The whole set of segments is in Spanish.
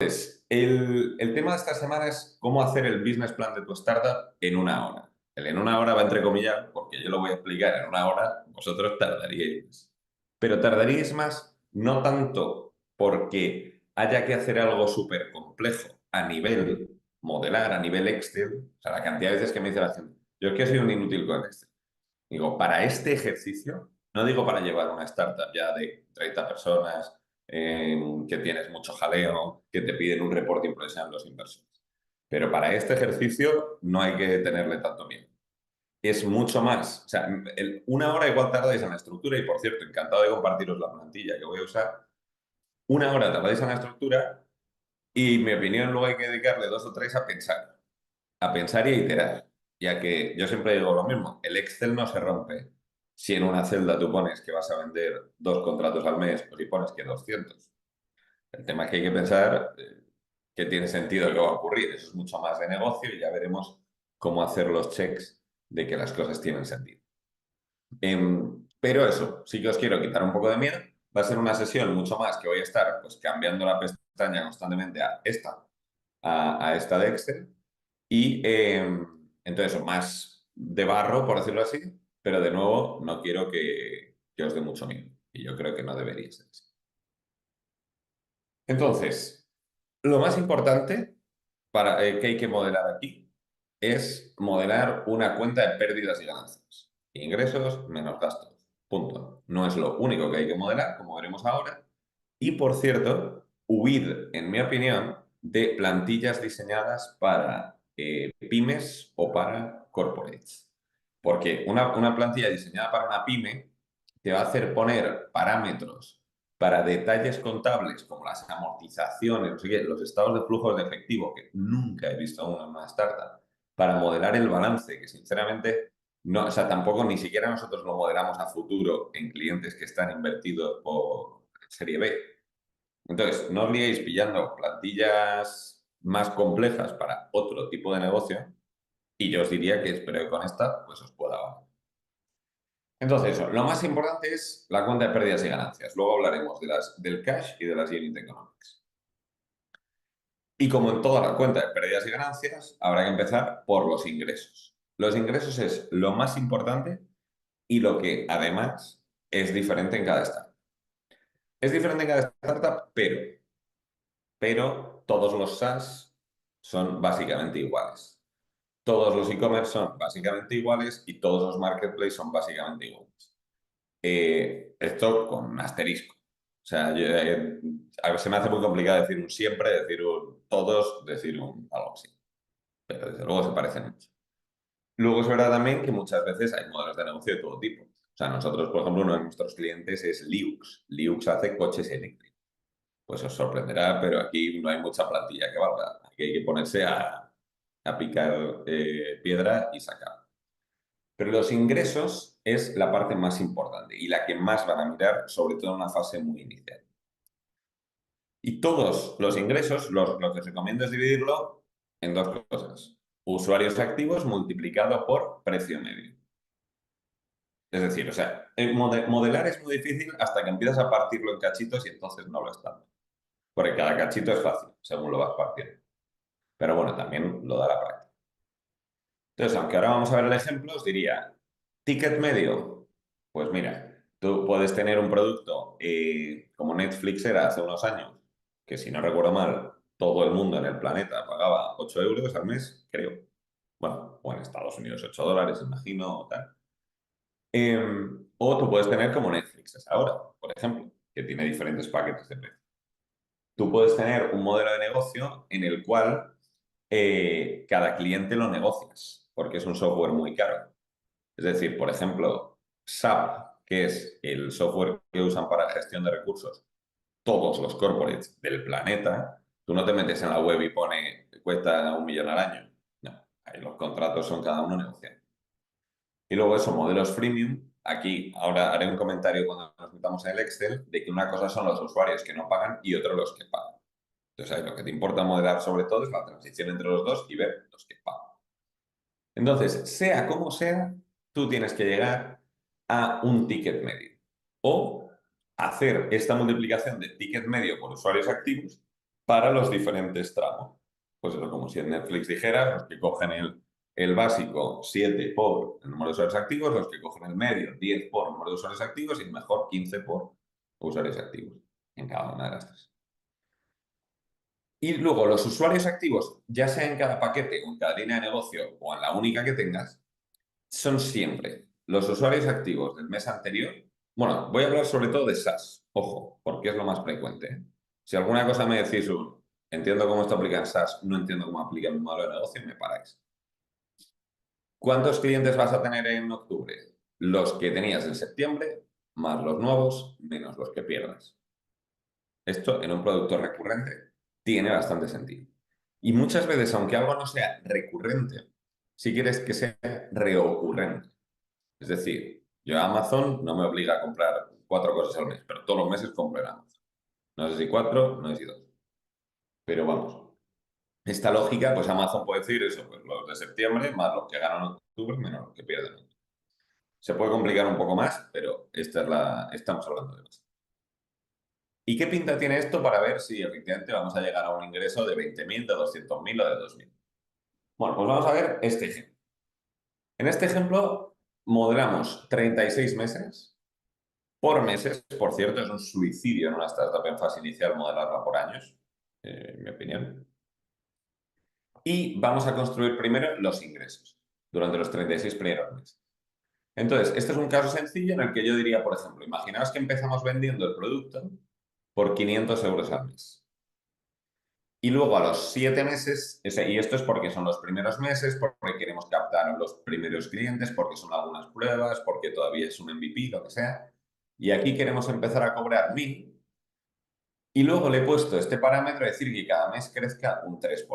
El tema de esta semana es cómo hacer el business plan de tu startup en una hora. El en una hora va entre comillas, porque yo lo voy a explicar en una hora, vosotros tardaríais más. Pero tardaríais más no tanto porque haya que hacer algo súper complejo a nivel modelar, a nivel Excel. O sea, la cantidad de veces que me dice la gente, yo es que soy un inútil con Excel. Digo, para este ejercicio, no digo para llevar una startup ya de 30 personas, que tienes mucho jaleo, que te piden un reporting profesional los inversores. Pero para este ejercicio no hay que tenerle tanto miedo. Es mucho más. O sea, una hora igual tardáis en la estructura y, por cierto, encantado de compartiros la plantilla que voy a usar. Una hora tardáis en la estructura y, mi opinión, luego hay que dedicarle dos o tres a pensar y a iterar. Ya que yo siempre digo lo mismo, el Excel no se rompe si en una celda tú pones que vas a vender 2 contratos al mes o si pones que 200. El tema es que hay que pensar que tiene sentido que va a ocurrir. Eso es mucho más de negocio y ya veremos cómo hacer los checks de que las cosas tienen sentido. Pero eso, sí que os quiero quitar un poco de miedo. Va a ser una sesión mucho más que voy a estar pues cambiando la pestaña constantemente a esta de Excel. Y entonces, más de barro, por decirlo así, pero de nuevo, no quiero que os dé mucho miedo. Y yo creo que no debería ser así. Entonces, lo más importante que hay que modelar aquí es modelar una cuenta de pérdidas y ganancias. Ingresos menos gastos. Punto. No es lo único que hay que modelar, como veremos ahora. Y por cierto, huir, en mi opinión, de plantillas diseñadas para pymes o para corporates. Porque una plantilla diseñada para una pyme te va a hacer poner parámetros para detalles contables como las amortizaciones, no sé qué, los estados de flujos de efectivo, que nunca he visto uno en una startup, para modelar el balance, que sinceramente no, o sea, tampoco ni siquiera nosotros lo modelamos a futuro en clientes que están invertidos por serie B. Entonces, no os liéis pillando plantillas más complejas para otro tipo de negocio y yo os diría que espero que con esta pues os pueda valer. Entonces, eso, lo más importante es la cuenta de pérdidas y ganancias. Luego hablaremos del cash y de las unit economics. Y como en toda la cuenta de pérdidas y ganancias, habrá que empezar por los ingresos. Los ingresos es lo más importante y lo que además es diferente en cada startup. Es diferente en cada startup, pero todos los SaaS son básicamente iguales. Todos los e-commerce son básicamente iguales y todos los marketplaces son básicamente iguales. Esto con un asterisco. O sea, a ver, se me hace muy complicado decir un siempre, decir un todos, decir un algo así. Pero desde luego se parecen mucho. Luego es verdad también que muchas veces hay modelos de negocio de todo tipo. O sea, nosotros, por ejemplo, uno de nuestros clientes es Liux. Liux hace coches eléctricos. Pues os sorprenderá, pero aquí no hay mucha plantilla que valga. Aquí hay que ponerse a picar piedra y sacar. Pero los ingresos es la parte más importante y la que más van a mirar, sobre todo en una fase muy inicial. Y todos los ingresos, lo que os recomiendo es dividirlo en dos cosas. Usuarios activos multiplicado por precio medio. Es decir, o sea, modelar es muy difícil hasta que empiezas a partirlo en cachitos y entonces no lo es tanto. Porque cada cachito es fácil, según lo vas partiendo. Pero bueno, también lo da la práctica. Entonces, aunque ahora vamos a ver el ejemplo, os diría, ticket medio. Pues mira, tú puedes tener un producto como Netflix era hace unos años, que si no recuerdo mal, todo el mundo en el planeta pagaba 8 euros al mes, creo. Bueno, o en Estados Unidos 8 dólares, imagino, o tal. O tú puedes tener como Netflix es ahora, por ejemplo, que tiene diferentes paquetes de precio. Tú puedes tener un modelo de negocio en el cual cada cliente lo negocias, porque es un software muy caro. Es decir, por ejemplo, SAP, que es el software que usan para gestión de recursos todos los corporates del planeta, tú no te metes en la web y pone cuesta 1 millón al año. No, ahí los contratos son cada uno negociados. Y luego eso, modelos freemium. Aquí ahora haré un comentario cuando nos metamos en el Excel de que una cosa son los usuarios que no pagan y otro los que pagan. Entonces, ahí lo que te importa modelar sobre todo es la transición entre los dos y ver los que pagan. Entonces, sea como sea, tú tienes que llegar a un ticket medio o hacer esta multiplicación de ticket medio por usuarios activos para los diferentes tramos. Pues eso, como si en Netflix dijeras, los que cogen el básico 7 por el número de usuarios activos, los que cogen el medio 10 por número de usuarios activos y el mejor 15 por usuarios activos en cada una de las tres. Y luego los usuarios activos, ya sea en cada paquete o en cada línea de negocio o en la única que tengas, son siempre los usuarios activos del mes anterior. Bueno, voy a hablar sobre todo de SaaS, ojo, porque es lo más frecuente, ¿eh? Si alguna cosa me decís, entiendo cómo esto aplica en SaaS, no entiendo cómo aplica en un modelo de negocio, me paráis. ¿Cuántos clientes vas a tener en octubre? Los que tenías en septiembre, más los nuevos, menos los que pierdas. Esto en un producto recurrente tiene bastante sentido. Y muchas veces, aunque algo no sea recurrente, si quieres que sea reocurrente. Es decir, yo a Amazon no me obliga a comprar 4 cosas al mes, pero todos los meses compro en Amazon. No sé si 4, no sé si 2. Pero vamos, esta lógica, pues Amazon puede decir eso, pues los de septiembre más los que ganan en octubre menos los que pierden en octubre. Se puede complicar un poco más, pero estamos hablando de más. ¿Y qué pinta tiene esto para ver si efectivamente vamos a llegar a un ingreso de 20.000, de 200.000 o de 2.000? Bueno, pues vamos a ver este ejemplo. En este ejemplo, modelamos 36 meses por meses. Por cierto, es un suicidio en una startup en fase inicial modelarla por años, en mi opinión. Y vamos a construir primero los ingresos durante los 36 primeros meses. Entonces, este es un caso sencillo en el que yo diría, por ejemplo, imaginaos que empezamos vendiendo el producto por 500 euros al mes. Y luego a los 7 meses, y esto es porque son los primeros meses, porque queremos captar a los primeros clientes, porque son algunas pruebas, porque todavía es un MVP, lo que sea. Y aquí queremos empezar a cobrar 1.000. Y luego le he puesto este parámetro, es decir, que cada mes crezca un 3%.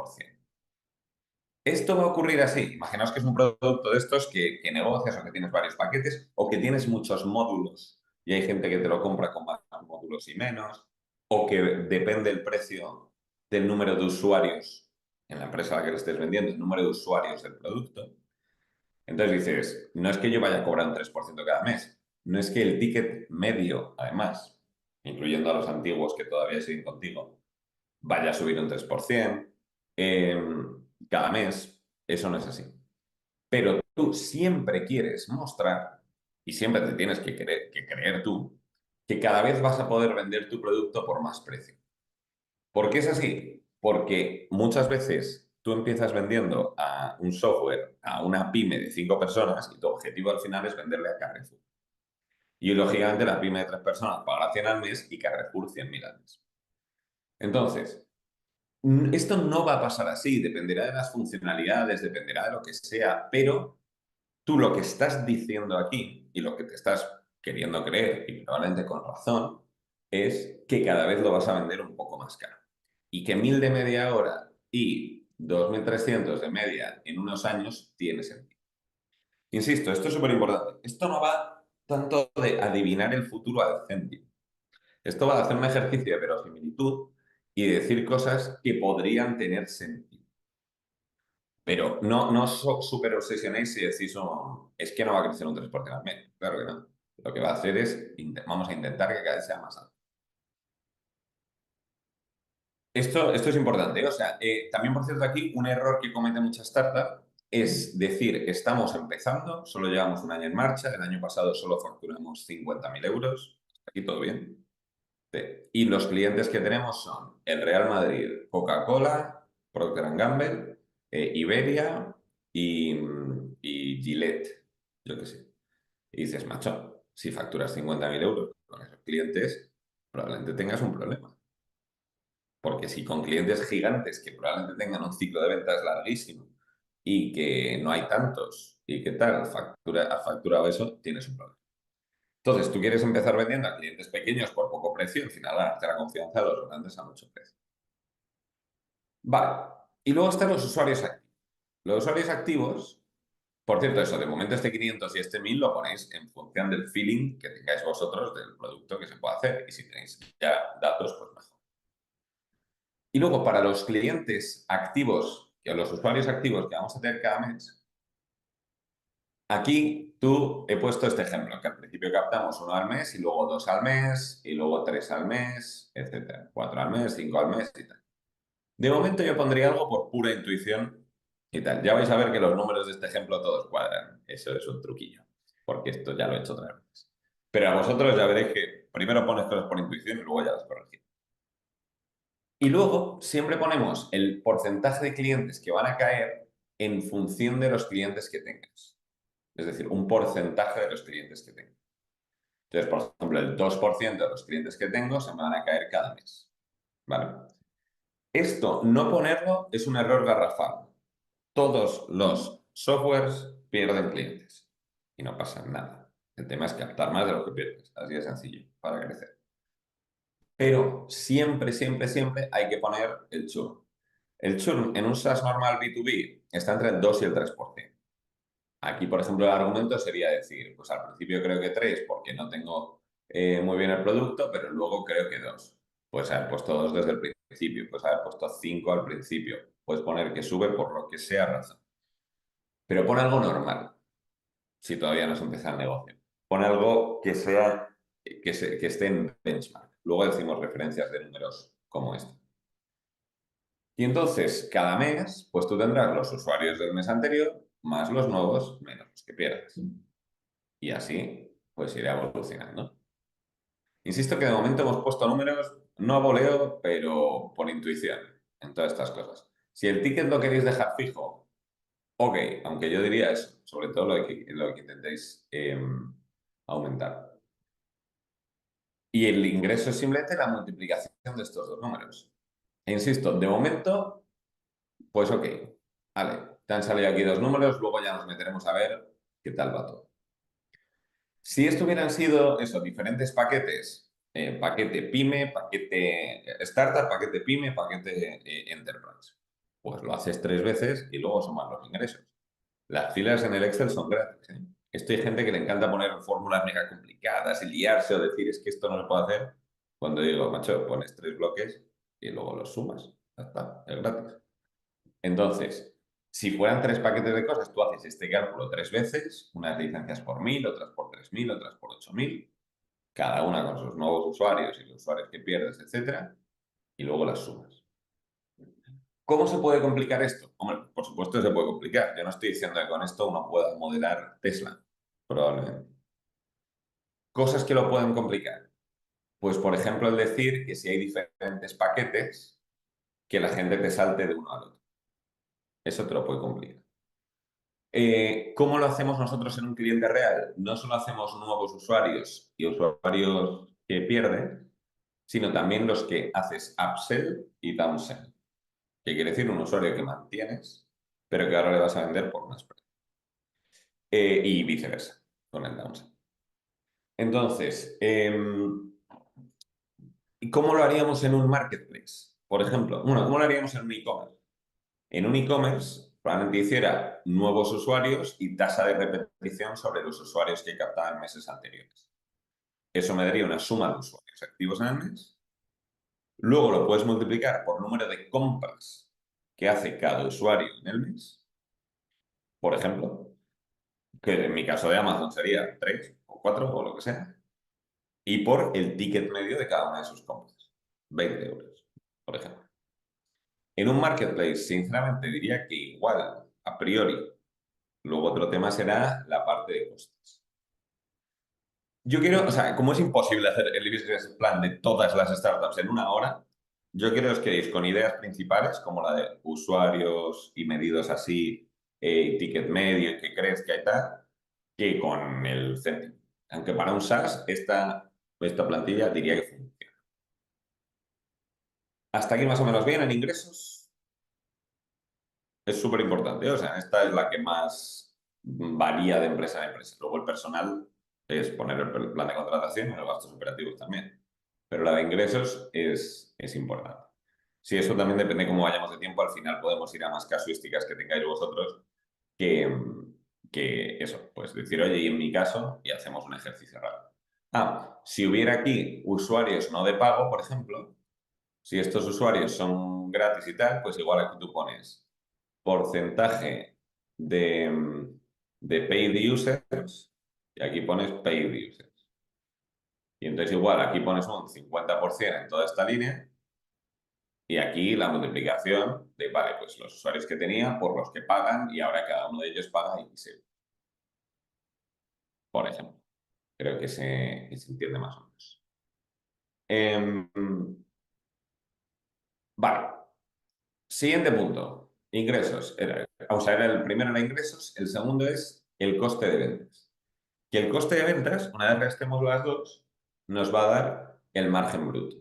Esto va a ocurrir así. Imaginaos que es un producto de estos que negocias o que tienes varios paquetes o que tienes muchos módulos y hay gente que te lo compra con más módulos y menos, o que depende el precio del número de usuarios en la empresa a la que le estés vendiendo, el número de usuarios del producto. Entonces dices, no es que yo vaya a cobrar un 3% cada mes, no es que el ticket medio, además, incluyendo a los antiguos que todavía siguen contigo, vaya a subir un 3% cada mes. Eso no es así. Pero tú siempre quieres mostrar, y siempre te tienes que creer tú, que cada vez vas a poder vender tu producto por más precio. ¿Por qué es así? Porque muchas veces tú empiezas vendiendo a un software, a una pyme de 5 personas, y tu objetivo al final es venderle a Carrefour. Y lógicamente la pyme de 3 personas paga 100 al mes y Carrefour 100.000 al mes. Entonces, esto no va a pasar así, dependerá de las funcionalidades, dependerá de lo que sea, pero tú lo que estás diciendo aquí y lo que te estás queriendo creer, y probablemente con razón, es que cada vez lo vas a vender un poco más caro. Y que 1.000 de media hora y 2.300 de media en unos años tiene sentido. Insisto, esto es súper importante. Esto no va tanto de adivinar el futuro al céntimo. Esto va a hacer un ejercicio de verosimilitud y decir cosas que podrían tener sentido. Pero no os súper obsesionéis si decís, es que no va a crecer un 3% al mes. Claro que no. Lo que va a hacer es, vamos a intentar que cada vez sea más alto. Esto es importante, ¿eh? O sea, también, por cierto, aquí un error que comete muchas startups es decir, estamos empezando, solo llevamos un año en marcha, el año pasado solo facturamos 50.000 euros, aquí todo bien. Sí. Y los clientes que tenemos son el Real Madrid, Coca-Cola, Procter Gamble, Iberia y Gillette, yo qué sé. Y dices, macho, si facturas 50.000 euros con esos clientes, probablemente tengas un problema. Porque si con clientes gigantes que probablemente tengan un ciclo de ventas larguísimo y que no hay tantos y que tal, has facturado eso, tienes un problema. Entonces, tú quieres empezar vendiendo a clientes pequeños por poco precio, al final ganarte la confianza de los grandes a mucho precio. Vale. Y luego están los usuarios activos. Los usuarios activos, por cierto, eso, de momento este 500 y este 1.000 lo ponéis en función del feeling que tengáis vosotros del producto que se puede hacer. Y si tenéis ya datos, pues mejor. Y luego, para los clientes activos, que los usuarios activos que vamos a tener cada mes, aquí tú he puesto este ejemplo, que al principio captamos 1 al mes y luego 2 al mes y luego 3 al mes, etcétera. 4 al mes, 5 al mes y tal. De momento yo pondría algo por pura intuición y tal. Ya vais a ver que los números de este ejemplo todos cuadran. Eso es un truquillo, porque esto ya lo he hecho otras veces. Pero a vosotros ya veréis que primero pones cosas por intuición y luego ya las corregís. Y luego siempre ponemos el porcentaje de clientes que van a caer en función de los clientes que tengas. Es decir, un porcentaje de los clientes que tengas. Entonces, por ejemplo, el 2% de los clientes que tengo se me van a caer cada mes. ¿Vale? Esto, no ponerlo, es un error garrafal. Todos los softwares pierden clientes y no pasa nada. El tema es captar más de lo que pierdes. Así de sencillo, para crecer. Pero siempre, siempre, siempre hay que poner el churn. El churn en un SaaS normal B2B está entre el 2 y el 3%. Aquí, por ejemplo, el argumento sería decir, pues al principio creo que 3 porque no tengo muy bien el producto, pero luego creo que 2. Puedes haber puesto 2 desde el principio, puedes haber puesto 5 al principio, puedes poner que sube por lo que sea razón. Pero pon algo normal, si todavía no has empezado el negocio. Pon algo que sea, que esté en benchmark. Luego decimos referencias de números como este. Y entonces, cada mes, pues tú tendrás los usuarios del mes anterior más los nuevos menos los que pierdas. Y así, pues irá evolucionando. Insisto que de momento hemos puesto números, no a voleo, pero por intuición, en todas estas cosas. Si el ticket lo queréis dejar fijo, ok, aunque yo diría eso, sobre todo lo que intentéis aumentar. Y el ingreso es simplemente la multiplicación de estos dos números. E insisto, de momento, pues ok, vale, te han salido aquí dos números, luego ya nos meteremos a ver qué tal va todo. Si esto hubieran sido eso, diferentes paquetes, paquete pyme, paquete startup, paquete pyme, paquete enterprise, pues lo haces 3 veces y luego sumas los ingresos. Las filas en el Excel son gratis, ¿eh? Esto hay gente que le encanta poner fórmulas mega complicadas y liarse o decir es que esto no se puede hacer. Cuando digo, macho, pones 3 bloques y luego los sumas. Ya está, es gratis. Entonces, si fueran 3 paquetes de cosas, tú haces este cálculo 3 veces, unas licencias por 1000, otras por 3000, otras por 8000, cada una con sus nuevos usuarios y los usuarios que pierdes, etcétera, y luego las sumas. ¿Cómo se puede complicar esto? Hombre, por supuesto se puede complicar. Yo no estoy diciendo que con esto uno pueda modelar Tesla, probablemente. Cosas que lo pueden complicar. Pues, por ejemplo, el decir que si hay diferentes paquetes, que la gente te salte de uno al otro. Eso te lo puede complicar. ¿Cómo lo hacemos nosotros en un cliente real? No solo hacemos nuevos usuarios y usuarios que pierden, sino también los que haces upsell y downsell. ¿Qué quiere decir? Un usuario que mantienes, pero que ahora le vas a vender por más precio. Y viceversa, con el downsell. Entonces, ¿cómo lo haríamos en un marketplace? Por ejemplo, bueno, ¿cómo lo haríamos en un e-commerce? En un e-commerce probablemente hiciera nuevos usuarios y tasa de repetición sobre los usuarios que captaba en meses anteriores. Eso me daría una suma de usuarios activos en el mes. Luego lo puedes multiplicar por número de compras que hace cada usuario en el mes. Por ejemplo, que en mi caso de Amazon sería 3 o 4 o lo que sea. Y por el ticket medio de cada una de sus compras. 20 euros, por ejemplo. En un marketplace, sinceramente, diría que igual, a priori. Luego otro tema será la parte de costes. Yo quiero, o sea, como es imposible hacer el business plan de todas las startups en una hora, yo quiero que os quedéis con ideas principales como la de usuarios y medidos así, ticket medio, que crees que hay tal, que con el céntimo. Aunque para un SaaS esta plantilla diría que funciona. Hasta aquí más o menos bien en ingresos. Es súper importante, o sea, esta es la que más varía de empresa a empresa. Luego el personal es poner el plan de contratación y los gastos operativos también. Pero la de ingresos es importante. Si eso también depende cómo vayamos de tiempo, al final podemos ir a más casuísticas que tengáis vosotros que, que eso, pues decir, oye, y en mi caso, y hacemos un ejercicio raro. Si hubiera aquí usuarios no de pago, por ejemplo, si estos usuarios son gratis y tal, pues igual aquí tú pones porcentaje de paid users y aquí pones paid users. Y entonces igual aquí pones un 50% en toda esta línea Y aquí la multiplicación de, vale, pues los usuarios que tenía por los que pagan y ahora cada uno de ellos paga X euros, por ejemplo. Creo que se entiende más o menos. Em, vale, siguiente punto. Ingresos. Era el primero era ingresos, el segundo es el coste de ventas. Que el coste de ventas, una vez restemos las dos, nos va a dar el margen bruto.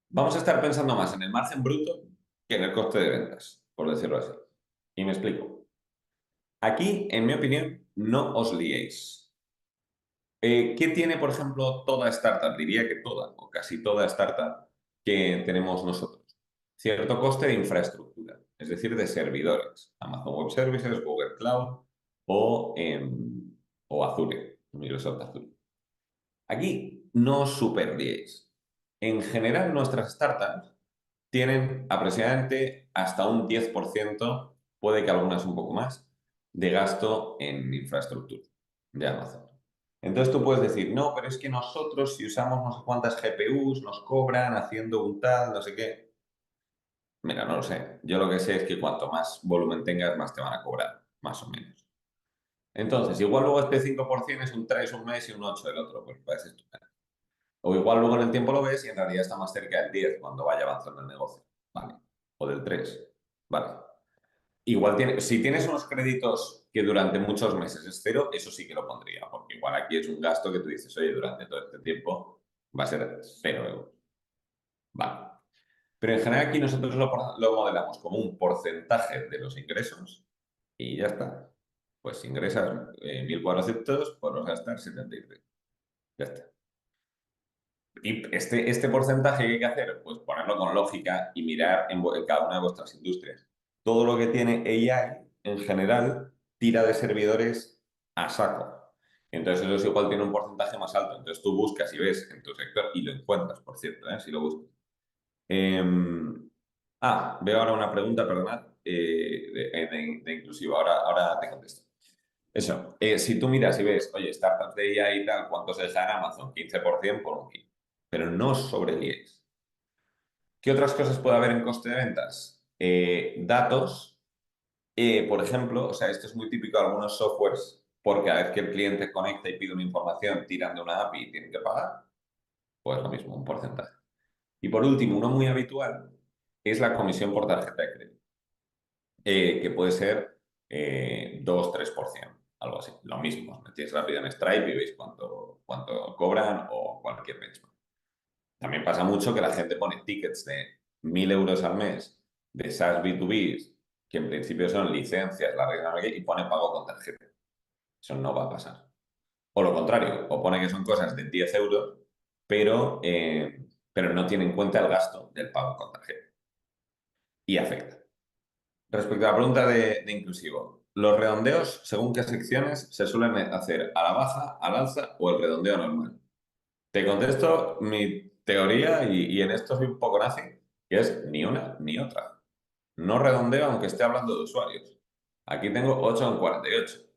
Vamos a estar pensando más en el margen bruto que en el coste de ventas, por decirlo así. Y me explico. Aquí, en mi opinión, no os liéis. ¿Qué tiene, por ejemplo, toda startup? Diría que toda, o casi toda startup que tenemos nosotros. Cierto coste de infraestructura, es decir, de servidores. Amazon Web Services, Google Cloud o Azure, Microsoft Azure. Aquí no os superliéis. En general, nuestras startups tienen aproximadamente hasta un 10%, puede que algunas un poco más, de gasto en infraestructura de Amazon. Entonces tú puedes decir, no, pero es que nosotros si usamos no sé cuántas GPUs nos cobran haciendo un tal, no sé qué. Mira, no lo sé. Yo lo que sé es que cuanto más volumen tengas, más te van a cobrar, más o menos. Entonces, igual luego este 5% es un 3 un mes y un 8 el otro, pues parece estupendo. O igual luego en el tiempo lo ves y en realidad está más cerca del 10 cuando vaya avanzando el negocio. Vale. O del 3. Vale. Igual si tienes unos créditos que durante muchos meses es cero, eso sí que lo pondría, porque igual aquí es un gasto que tú dices, oye, durante todo este tiempo va a ser 0 euros. Vale. Pero en general aquí nosotros lo modelamos como un porcentaje de los ingresos y ya está. Pues si ingresas 1.400, pues vas a gastar 73. Ya está. Y este porcentaje que hay que hacer, pues ponerlo con lógica y mirar en cada una de vuestras industrias. Todo lo que tiene AI, en general, tira de servidores a saco. Entonces, eso es igual tiene un porcentaje más alto. Entonces, tú buscas y ves en tu sector, y lo encuentras, por cierto, si lo buscas. Veo ahora una pregunta, perdonad, de inclusivo. Ahora te contesto. Eso, si tú miras y ves, oye, startups de IA y tal, ¿cuánto se deja en Amazon? 15% por un kit. Pero no os sobrelíéis. ¿Qué otras cosas puede haber en coste de ventas? Datos, por ejemplo, o sea, esto es muy típico de algunos softwares, porque a vez que el cliente conecta y pide una información, tiran de una API y tienen que pagar, pues lo mismo, un porcentaje. Y por último, uno muy habitual es la comisión por tarjeta de crédito, que puede ser 2-3%, algo así. Lo mismo, os metéis rápido en Stripe y veis cuánto cobran o cualquier benchmark. También pasa mucho que la gente pone tickets de 1.000 euros al mes de SaaS B2B, que en principio son licencias, la regla no sé qué, y pone pago con tarjeta. Eso no va a pasar. O lo contrario, o pone que son cosas de 10 euros, pero no tiene en cuenta el gasto del pago con tarjeta. Y afecta. Respecto a la pregunta de inclusivo, los redondeos, según qué secciones, se suelen hacer a la baja, al alza o el redondeo normal. Te contesto mi teoría y en esto soy un poco nazi, que es ni una ni otra. No redondeo aunque esté hablando de usuarios. Aquí tengo 8,48.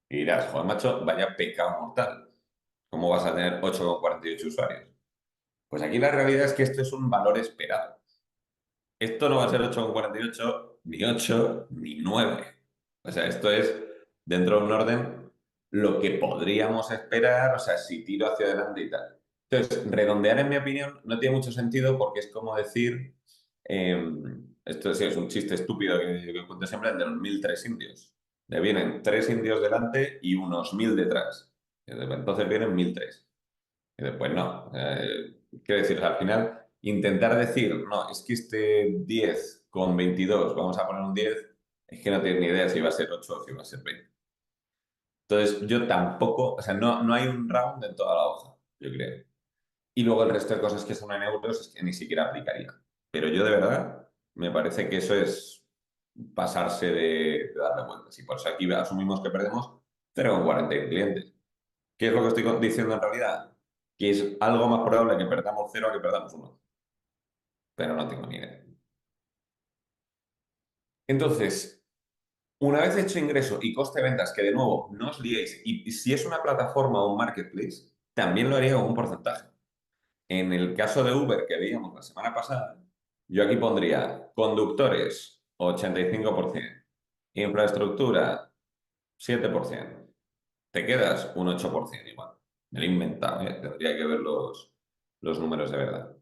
Y dirás, joder, macho, vaya pecado mortal. ¿Cómo vas a tener 8,48 usuarios? Pues aquí la realidad es que esto es un valor esperado. Esto no va a ser 8,48, ni 8, ni 9. O sea, esto es dentro de un orden lo que podríamos esperar, o sea, si tiro hacia adelante y tal. Entonces, redondear, en mi opinión, no tiene mucho sentido porque es como decir, esto sí es un chiste estúpido que cuento siempre, el de los 1.003 indios. Le vienen 3 indios delante y unos 1.000 detrás. Entonces vienen 1.003. Y después no. Quiero decir, al final, intentar decir, no, es que este 10,22 vamos a poner un 10, es que no tienes ni idea si va a ser 8 o si va a ser 20. Entonces, yo tampoco, o sea, no hay un round en toda la hoja, yo creo. Y luego el resto de cosas que son en euros es que ni siquiera aplicaría. Pero yo de verdad me parece que eso es pasarse de darle vueltas. Y por eso aquí asumimos que perdemos 0,41 clientes. ¿Qué es lo que estoy diciendo en realidad? Que es algo más probable que perdamos 0 a que perdamos 1. Pero no tengo ni idea. Entonces, una vez hecho ingreso y coste de ventas, que de nuevo no os liéis, y si es una plataforma o un marketplace, también lo haría con un porcentaje. En el caso de Uber que veíamos la semana pasada, Yo aquí pondría conductores, 85%. Infraestructura, 7%. Te quedas un 8% igual. Me lo he inventado, ¿eh? Tendría que ver los números de verdad.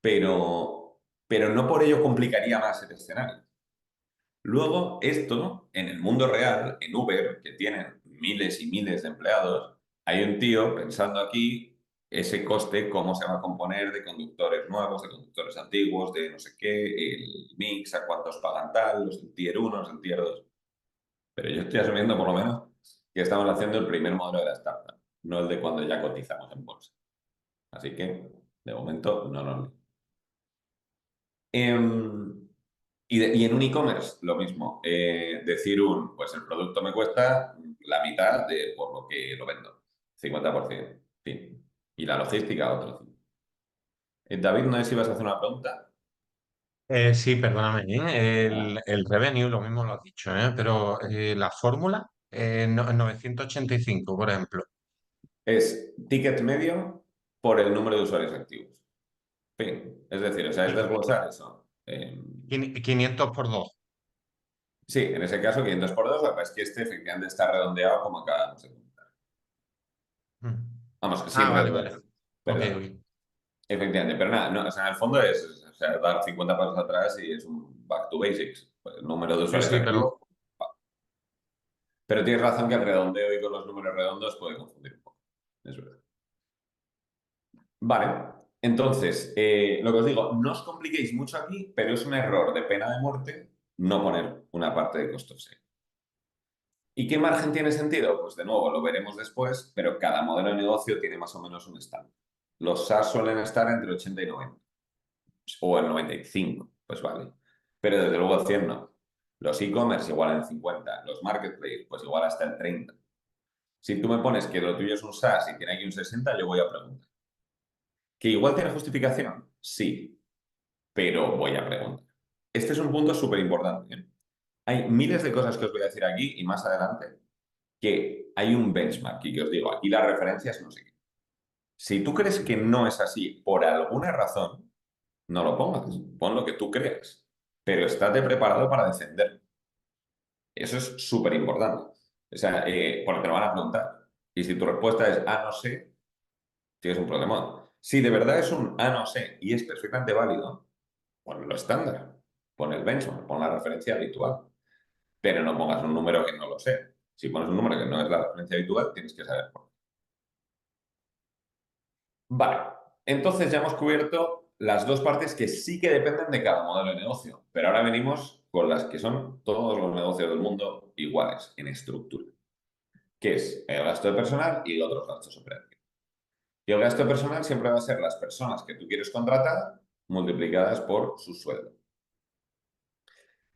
Pero no por ello complicaría más el escenario. Luego, esto, en el mundo real, en Uber, que tienen miles y miles de empleados, hay un tío pensando aquí ese coste, cómo se va a componer de conductores nuevos, de conductores antiguos, de no sé qué, el mix, a cuántos pagan tal, los del Tier 1, los del Tier 2. Pero yo estoy asumiendo, por lo menos, que estamos haciendo el primer modelo de la startup, no el de cuando ya cotizamos en bolsa. Así que, de momento, no nos lío. Em, y en un e-commerce, lo mismo. Decir pues el producto me cuesta la mitad de por lo que lo vendo. 50%. Fin. Y la logística, otro. David, no sé si vas a hacer una pregunta. Sí, perdóname, ¿eh? Ah, El revenue, lo mismo lo has dicho, ¿eh? Pero la fórmula, 985, por ejemplo. es ticket medio por el número de usuarios activos. Fin. Es decir, o sea, es Qui- desglosar eso. 500 por 2. Sí, en ese caso 500 por 2, es que este efectivamente está redondeado como acabamos de comentar. Vamos, Ah, siempre vale, lo vale. es. Ok, Perdón. ok. Efectivamente, pero nada, no, o sea, en el fondo o sea, dar 50 pasos atrás y es un back to basics. Pues el número de Sí, usuarios sí, pero activos. Pero tienes razón que el redondeo y con los números redondos puede confundir un poco. Es verdad. Vale, entonces, lo que os digo, no os compliquéis mucho aquí, pero es un error de pena de muerte no poner una parte de cost of sale. ¿Y qué margen tiene sentido? Pues de nuevo, lo veremos después, pero cada modelo de negocio tiene más o menos un estándar. Los SaaS suelen estar entre 80 y 90, o el 95, pues vale. Pero desde luego el 100 no. Los e-commerce igual en 50, los marketplace pues igual hasta el 30. Si tú me pones que lo tuyo es un SaaS y tiene aquí un 60, yo voy a preguntar. ¿Que igual tiene justificación? Sí, pero voy a preguntar. Este es un punto súper importante, ¿eh? Hay miles de cosas que os voy a decir aquí y más adelante que hay un benchmark y que os digo, aquí las referencias no sé qué. Si tú crees que no es así por alguna razón, no lo pongas, pon lo que tú creas, pero estate preparado para defender. Eso es súper importante. O sea, porque te lo van a preguntar. Y si tu respuesta es, no sé, tienes un problema. Si de verdad es un, no sé, y es perfectamente válido, pon lo estándar, pon el benchmark, pon la referencia habitual, pero no pongas un número que no lo sé. Si pones un número que no es la referencia habitual, tienes que saber por qué. Vale, entonces ya hemos cubierto las dos partes que sí que dependen de cada modelo de negocio, pero ahora venimos con las que son todos los negocios del mundo iguales en estructura, que es el gasto de personal y otros gastos operativos. Y el gasto de personal siempre va a ser las personas que tú quieres contratar multiplicadas por su sueldo.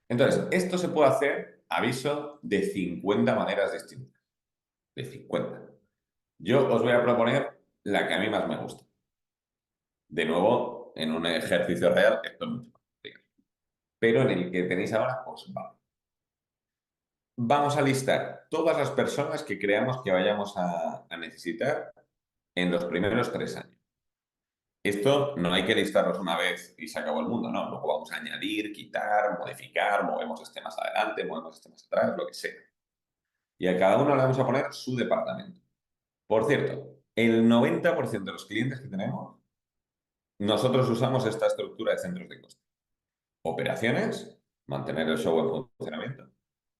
Entonces, esto se puede hacer, aviso, de 50 maneras distintas. De 50. Yo os voy a proponer la que a mí más me gusta. De nuevo, en un ejercicio real, esto es mucho más complicado. Pero en el que tenéis ahora, pues vale. Vamos a listar todas las personas que creamos que vayamos a necesitar en los primeros 3 años. Esto no hay que listarlos una vez y se acabó el mundo, no. Luego vamos a añadir, quitar, modificar, movemos este más adelante, movemos este más atrás, lo que sea. Y a cada uno le vamos a poner su departamento. Por cierto, el 90% de los clientes que tenemos, nosotros usamos esta estructura de centros de coste. Operaciones, mantener el show en funcionamiento.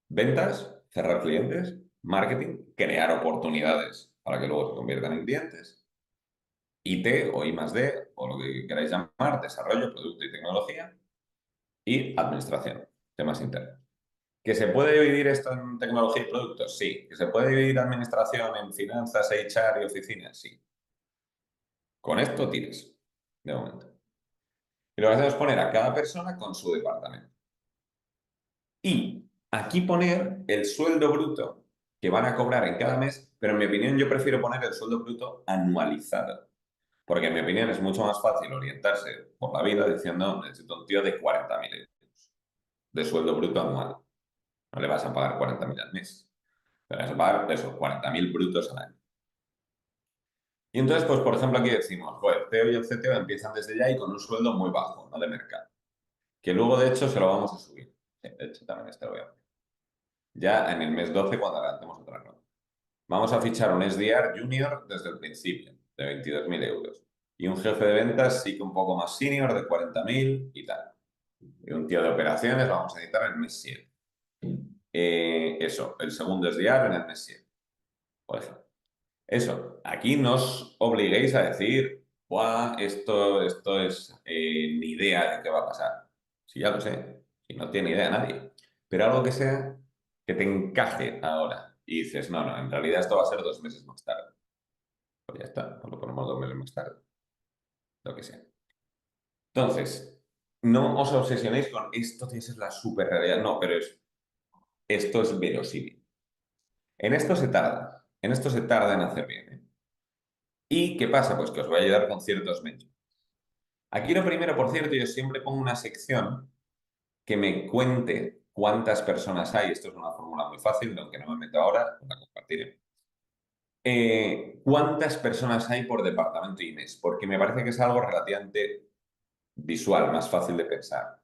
Ventas, cerrar clientes. Marketing, crear oportunidades para que luego se conviertan en clientes. IT o I+D, o lo que queráis llamar, desarrollo, producto y tecnología. Y administración, temas internos. ¿Que se puede dividir esto en tecnología y productos? Sí. ¿Que se puede dividir administración en finanzas, HR y oficinas? Sí. Con esto tires, de momento. Y lo que hacemos es poner a cada persona con su departamento. Y aquí poner el sueldo bruto que van a cobrar en cada mes, pero en mi opinión yo prefiero poner el sueldo bruto anualizado. Porque en mi opinión es mucho más fácil orientarse por la vida diciendo necesito un tío de 40.000 euros de sueldo bruto anual. No le vas a pagar 40.000 al mes. Le vas a pagar esos 40.000 brutos al año. Y entonces, pues por ejemplo, aquí decimos, joder, CEO y el CTO empiezan desde ya y con un sueldo muy bajo, no de mercado. que luego de hecho se lo vamos a subir. Sí, de hecho también este lo voy a poner. Ya en el mes 12 cuando levantemos otra ronda. Vamos a fichar un SDR junior desde el principio, de 22.000 euros. Y un jefe de ventas sí que un poco más senior, de 40.000 y tal. Y un tío de operaciones vamos a necesitar en el mes 7. Eso, el segundo SDR en el mes 7, por ejemplo. Eso, aquí no os obliguéis a decir, Buah, esto es ni idea de qué va a pasar. Sí, ya lo sé, y no tiene idea nadie. Pero algo que sea que te encaje ahora. Y dices, no, en realidad esto va a ser 2 meses más tarde. Pues ya está, pues lo ponemos 2 meses más tarde, lo que sea. Entonces, no os obsesionéis con esto tiene que ser la super realidad. No, pero esto es verosímil. En esto se tarda en hacer bien, ¿eh? ¿Y qué pasa? Pues que os voy a ayudar con ciertos benchmarks. Aquí lo primero, por cierto, yo siempre pongo una sección que me cuente cuántas personas hay. Esto es una fórmula muy fácil, aunque no me meto ahora, os la compartiré. ¿Cuántas personas hay por departamento y mes? Porque me parece que es algo relativamente visual, más fácil de pensar.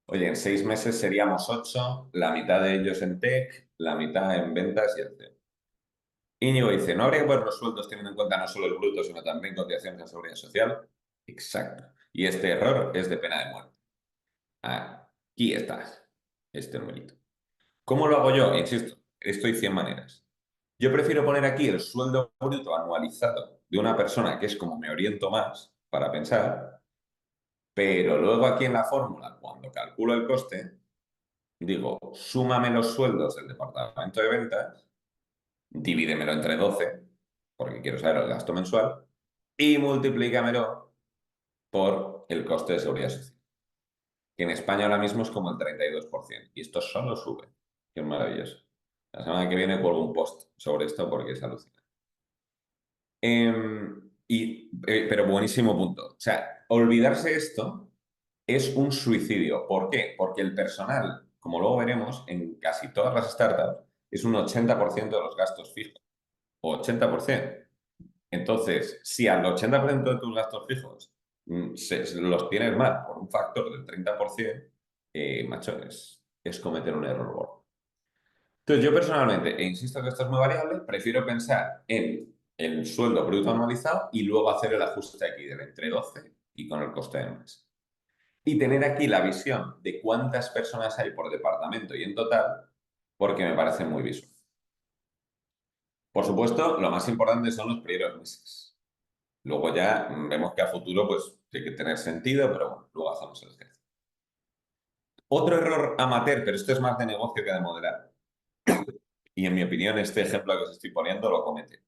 Oye, en 6 meses seríamos 8, la mitad de ellos en tech, la mitad en ventas y en CEO. Íñigo dice, ¿no habría que poner los sueldos teniendo en cuenta no solo el bruto, sino también cotizaciones de seguridad social? Exacto. Y este error es de pena de muerte. Aquí estás, este numerito. ¿Cómo lo hago yo? Insisto, esto hay 100 maneras. Yo prefiero poner aquí el sueldo bruto anualizado de una persona que es como me oriento más para pensar, pero luego aquí en la fórmula, cuando calculo el coste, digo, súmame los sueldos del departamento de ventas, divídemelo entre 12, porque quiero saber el gasto mensual, y multiplícamelo por el coste de seguridad social, que en España ahora mismo es como el 32%, y esto solo sube, que es maravilloso. La semana que viene cuelgo un post sobre esto porque es alucinante. Pero buenísimo punto. O sea, olvidarse esto es un suicidio. ¿Por qué? Porque el personal, como luego veremos, en casi todas las startups, es un 80% de los gastos fijos. O 80%. Entonces, si al 80% de tus gastos fijos los tienes mal por un factor del 30%, macho, es cometer un error gordo. Entonces, yo personalmente, e insisto que esto es muy variable, prefiero pensar en el sueldo bruto anualizado y luego hacer el ajuste aquí del entre 12 y con el coste de mes. Y tener aquí la visión de cuántas personas hay por departamento y en total, porque me parece muy visual. Por supuesto, lo más importante son los primeros meses. Luego ya vemos que a futuro pues tiene que tener sentido, pero bueno, luego hacemos el ejercicio. Otro error amateur, pero esto es más de negocio que de modelar. Y en mi opinión, este ejemplo que os estoy poniendo lo comete.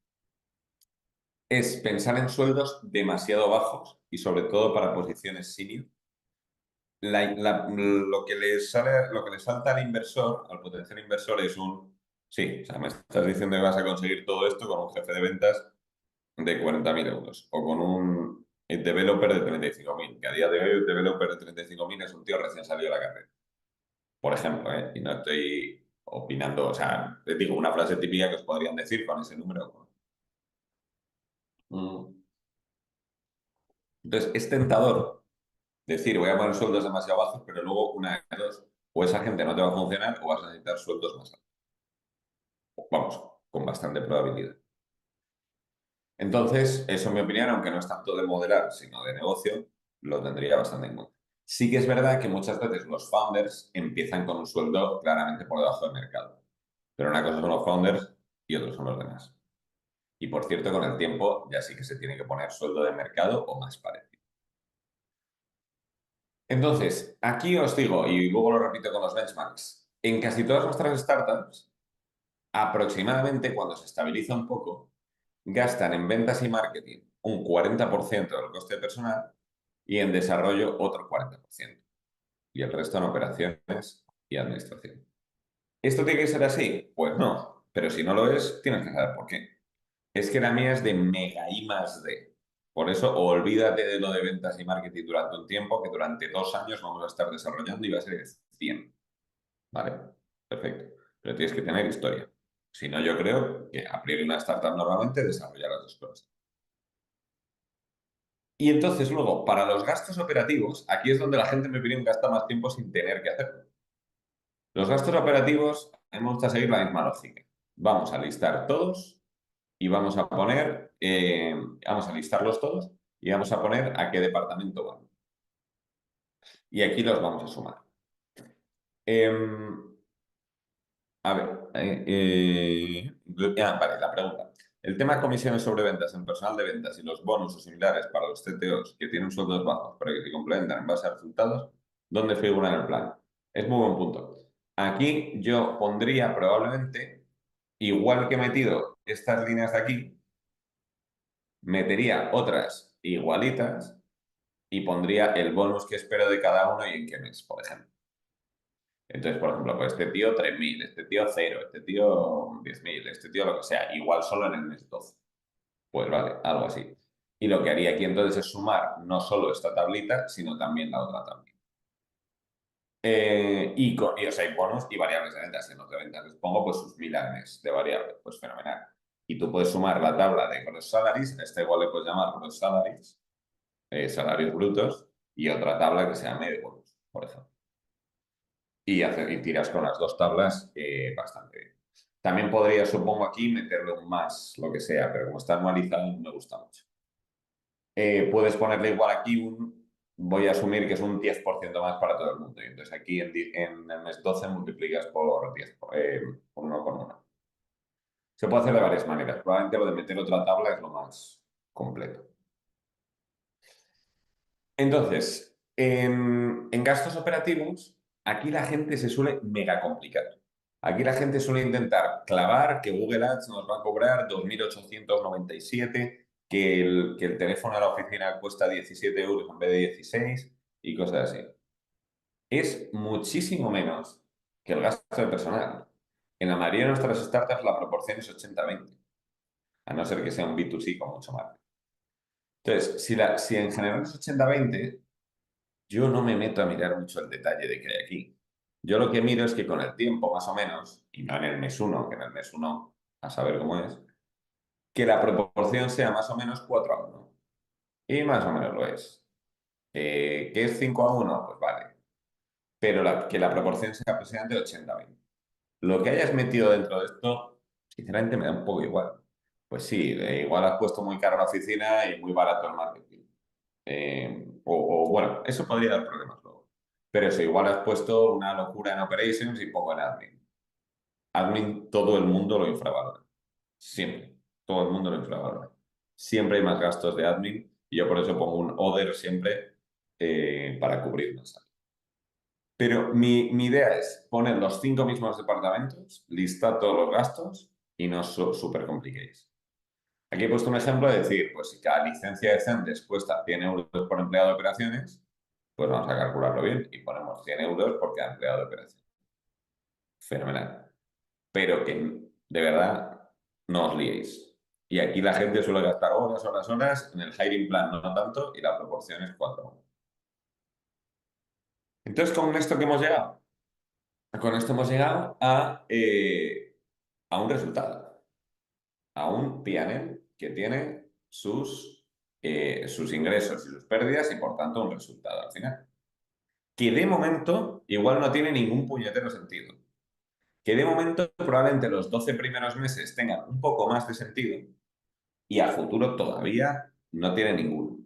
Es pensar en sueldos demasiado bajos y sobre todo para posiciones senior. Lo que le salta al inversor, al potencial inversor, es sí, o sea, me estás diciendo que vas a conseguir todo esto con un jefe de ventas de 40.000 euros o con un developer de 35.000, que a día de hoy el developer de 35.000 es un tío recién salido de la carrera, por ejemplo, ¿eh? Y no estoy opinando, o sea, les digo una frase típica que os podrían decir con ese número. Mm. Entonces, es tentador decir, voy a poner sueldos demasiado bajos, pero luego una de dos, o esa gente no te va a funcionar o vas a necesitar sueldos más altos. Vamos, con bastante probabilidad. Entonces, eso en mi opinión, aunque no es tanto de modelar, sino de negocio, lo tendría bastante en cuenta. Sí que es verdad que muchas veces los founders empiezan con un sueldo claramente por debajo del mercado. Pero una cosa son los founders y otros son los demás. Y por cierto, con el tiempo ya sí que se tiene que poner sueldo de mercado o más parecido. Entonces, aquí os digo, y luego lo repito con los benchmarks, en casi todas nuestras startups, aproximadamente cuando se estabiliza un poco, gastan en ventas y marketing un 40% del coste de personal y en desarrollo otro 40%. Y el resto en operaciones y administración. ¿Esto tiene que ser así? Pues no, pero si no lo es, tienes que saber por qué. Es que la mía es de mega I más D. Por eso, olvídate de lo de ventas y marketing durante un tiempo, que durante 2 años vamos a estar desarrollando y va a ser de 100. ¿Vale? Perfecto. Pero tienes que tener historia. Si no, yo creo que abrir una startup normalmente desarrolla las dos cosas. Y entonces luego, para los gastos operativos, aquí es donde la gente, en mi opinión, gasta más tiempo sin tener que hacerlo. Los gastos operativos, a mí me gusta seguir la misma lógica. Vamos a listar todos y vamos a poner, vamos a listarlos todos y vamos a poner a qué departamento van. Y aquí los vamos a sumar. Em, a ver, vale, la pregunta. El tema de comisiones sobre ventas en personal de ventas y los bonos o similares para los CTOs que tienen sueldos bajos pero que se complementan en base a resultados, ¿dónde figura en el plan? Es muy buen punto. Aquí yo pondría probablemente, igual que he metido estas líneas de aquí, metería otras igualitas y pondría el bonus que espero de cada uno y en qué mes, por ejemplo. Entonces, por ejemplo, pues este tío 3.000, este tío 0, este tío 10.000, este tío lo que sea, igual solo en el mes 12. Pues vale, algo así. Y lo que haría aquí entonces es sumar no solo esta tablita, sino también la otra tablita. O sea, hay bonos y variables de ventas. En los de ventas les pongo pues sus 1.000 al mes de variable, pues fenomenal. Y tú puedes sumar la tabla de gross salaries, esta igual le puedes llamar gross salaries, salarios brutos, y otra tabla que se llame de bonus, por ejemplo. Y tiras con las dos tablas bastante bien. También podría, supongo, aquí meterle un más, lo que sea, pero como está anualizado no me gusta mucho. Puedes ponerle igual aquí voy a asumir que es un 10% más para todo el mundo. Y entonces aquí en el mes 12 multiplicas por 10, por 1,1. Se puede hacer de varias maneras. Probablemente lo de meter otra tabla es lo más completo. Entonces, en gastos operativos, aquí la gente se suele mega complicar. Aquí la gente suele intentar clavar que Google Ads nos va a cobrar 2.897, que el teléfono a la oficina cuesta 17 euros en vez de 16 y cosas así. Es muchísimo menos que el gasto de personal. En la mayoría de nuestras startups la proporción es 80-20, a no ser que sea un B2C con mucho más. Entonces, si en general es 80-20, yo no me meto a mirar mucho el detalle de qué hay aquí. Yo lo que miro es que con el tiempo, más o menos, y no en el mes uno, que en el mes uno a saber cómo es, que la proporción sea más o menos 4-1. Y más o menos lo es. ¿Qué es 5-1? Pues vale. Pero que la proporción sea aproximadamente 80-20. Lo que hayas metido dentro de esto, sinceramente me da un poco igual. Pues sí, igual has puesto muy caro la oficina y muy barato el marketing. Bueno, eso podría dar problemas luego. Pero eso, igual has puesto una locura en operations y poco en admin. Admin, todo el mundo lo infravalora. Siempre. Todo el mundo lo infravalora. Siempre hay más gastos de admin y yo por eso pongo un other siempre para cubrir más. Pero mi idea es poner los 5 mismos departamentos, listar todos los gastos y no os súper compliquéis. Aquí he puesto un ejemplo de decir, pues si cada licencia de Zendesk cuesta 100 euros por empleado de operaciones, pues vamos a calcularlo bien y ponemos 100 euros por cada empleado de operaciones. Fenomenal. Pero que de verdad no os liéis. Y aquí la gente suele gastar horas, horas, horas, en el hiring plan no tanto y la proporción es 4. Entonces, con esto que hemos llegado, con esto hemos llegado a un resultado, a un P&L que tiene sus ingresos y sus pérdidas y por tanto un resultado al final. Que de momento igual no tiene ningún puñetero sentido. Que de momento probablemente los 12 primeros meses tengan un poco más de sentido y a futuro todavía no tiene ninguno.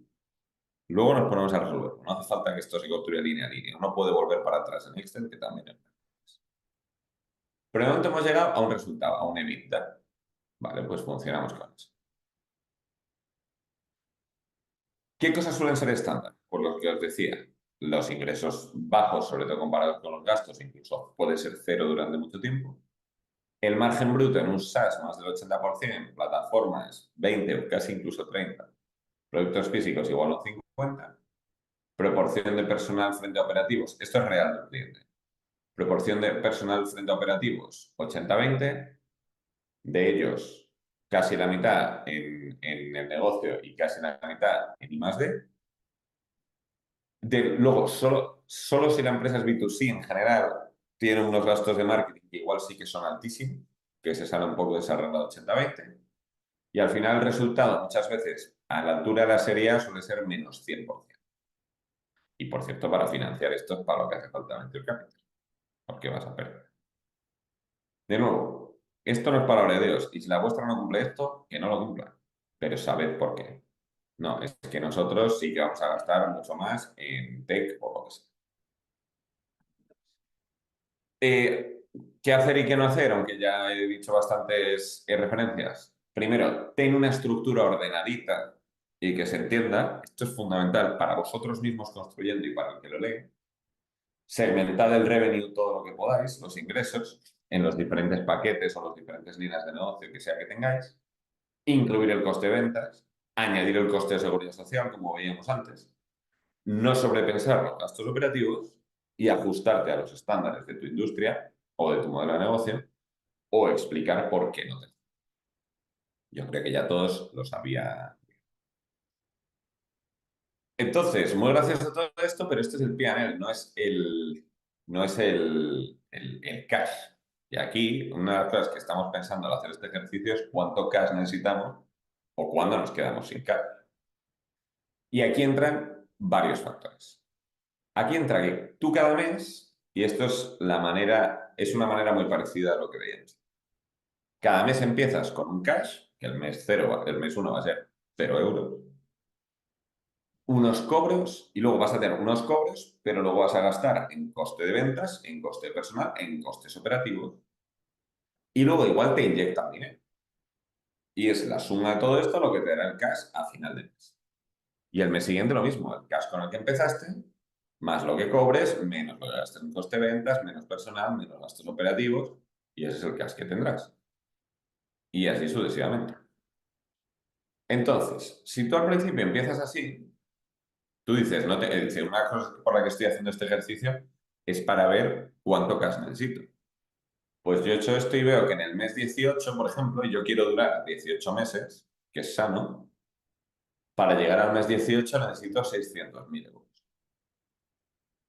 Luego nos ponemos a resolver. No hace falta que esto se construya línea a línea. Uno puede volver para atrás en Excel, que también es. Pero de momento hemos llegado a un resultado, a un EBITDA. Vale, pues funcionamos con eso. ¿Qué cosas suelen ser estándar? Por lo que os decía, los ingresos bajos, sobre todo comparados con los gastos, incluso puede ser cero durante mucho tiempo. El margen bruto en un SaaS más del 80%, plataformas 20 o casi incluso 30, productos físicos igual a 50, proporción de personal frente a operativos, esto es real del cliente, proporción de personal frente a operativos 80-20, de ellos casi la mitad en el negocio y casi la mitad en I+D. Luego, solo si la empresa es B2C en general, tiene unos gastos de marketing que igual sí que son altísimos, que se sale un poco de esa regla de 80-20. Y al final el resultado muchas veces a la altura de la serie A suele ser menos 100%. Y por cierto, para financiar esto es para lo que hace falta venture capital, porque vas a perder. De nuevo, esto no es palabra de Dios, y si la vuestra no cumple esto, que no lo cumpla, pero sabed por qué. No, es que nosotros sí que vamos a gastar mucho más en tech o lo que sea. Eh, ¿Qué hacer y qué no hacer? Aunque ya he dicho bastantes referencias. Primero, ten una estructura ordenadita y que se entienda. Esto es fundamental para vosotros mismos construyendo y para el que lo lee. Segmentad el revenue todo lo que podáis, los ingresos, en los diferentes paquetes o las diferentes líneas de negocio que sea que tengáis. Incluir el coste de ventas, añadir el coste de seguridad social, como veíamos antes. No sobrepensar los gastos operativos y ajustarte a los estándares de tu industria o de tu modelo de negocio o explicar por qué no te. Yo creo que ya todos lo sabía. Entonces, muy gracioso todo esto, pero este es el P&L, no es el cash. Y aquí, una de las cosas que estamos pensando al hacer este ejercicio es cuánto cash necesitamos o cuándo nos quedamos sin cash. Y aquí entran varios factores. Aquí entra que tú cada mes, y esto es una manera muy parecida a lo que veíamos. Cada mes empiezas con un cash, que el mes uno va a ser 0 euros, unos cobros, y luego vas a tener unos cobros, pero luego vas a gastar en coste de ventas, en coste de personal, en costes operativos, y luego igual te inyectan dinero. Y es la suma de todo esto lo que te dará el cash a final de mes. Y el mes siguiente lo mismo, el cash con el que empezaste, más lo que cobres, menos lo que gastes en coste de ventas, menos personal, menos gastos operativos, y ese es el cash que tendrás. Y así sucesivamente. Entonces, si tú al principio empiezas así, tú dices, no te, es decir, una cosa por la que estoy haciendo este ejercicio es para ver cuánto cash necesito. Pues yo he hecho esto y veo que en el mes 18, por ejemplo, yo quiero durar 18 meses, que es sano, para llegar al mes 18 necesito 600.000 euros.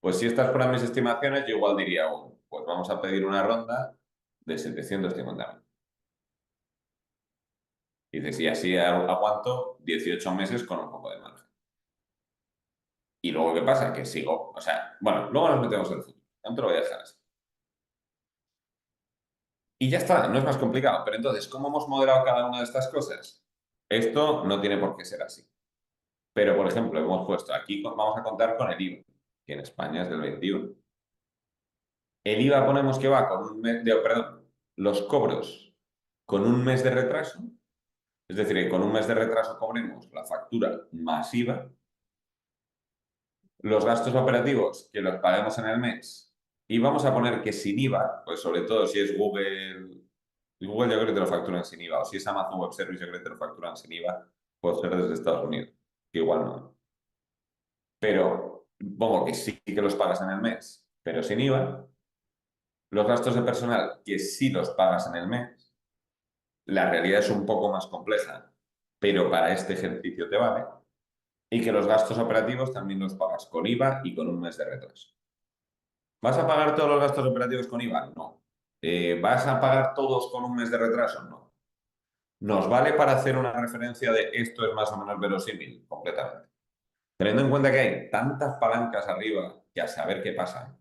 Pues si estas fueran mis estimaciones, yo igual diría, pues vamos a pedir una ronda de 750.000. Y dices, y así aguanto 18 meses con un poco de margen. Y luego, ¿qué pasa? Que sigo, o sea, bueno, luego nos metemos en el futuro. No te lo voy a dejar así. Y ya está, no es más complicado. Pero entonces, ¿cómo hemos modelado cada una de estas cosas? Esto no tiene por qué ser así. Pero, por ejemplo, hemos puesto aquí, vamos a contar con el IVA, que en España es del 21. El IVA ponemos que va con un mes perdón, los cobros con un mes de retraso. Es decir, que con un mes de retraso cobremos la factura más IVA. Los gastos operativos que los paguemos en el mes. Y vamos a poner que sin IVA, pues sobre todo si es Google, Google yo creo que te lo facturan sin IVA, o si es Amazon Web Services yo creo que te lo facturan sin IVA, puede ser desde Estados Unidos, que igual no. Pero pongo que sí que los pagas en el mes, pero sin IVA. Los gastos de personal que sí los pagas en el mes. La realidad es un poco más compleja, pero para este ejercicio te vale. Y que los gastos operativos también los pagas con IVA y con un mes de retraso. ¿Vas a pagar todos los gastos operativos con IVA? No. ¿Vas a pagar todos con un mes de retraso? No. ¿Nos vale para hacer una referencia de esto es más o menos verosímil? Completamente. Teniendo en cuenta que hay tantas palancas arriba que a saber qué pasa,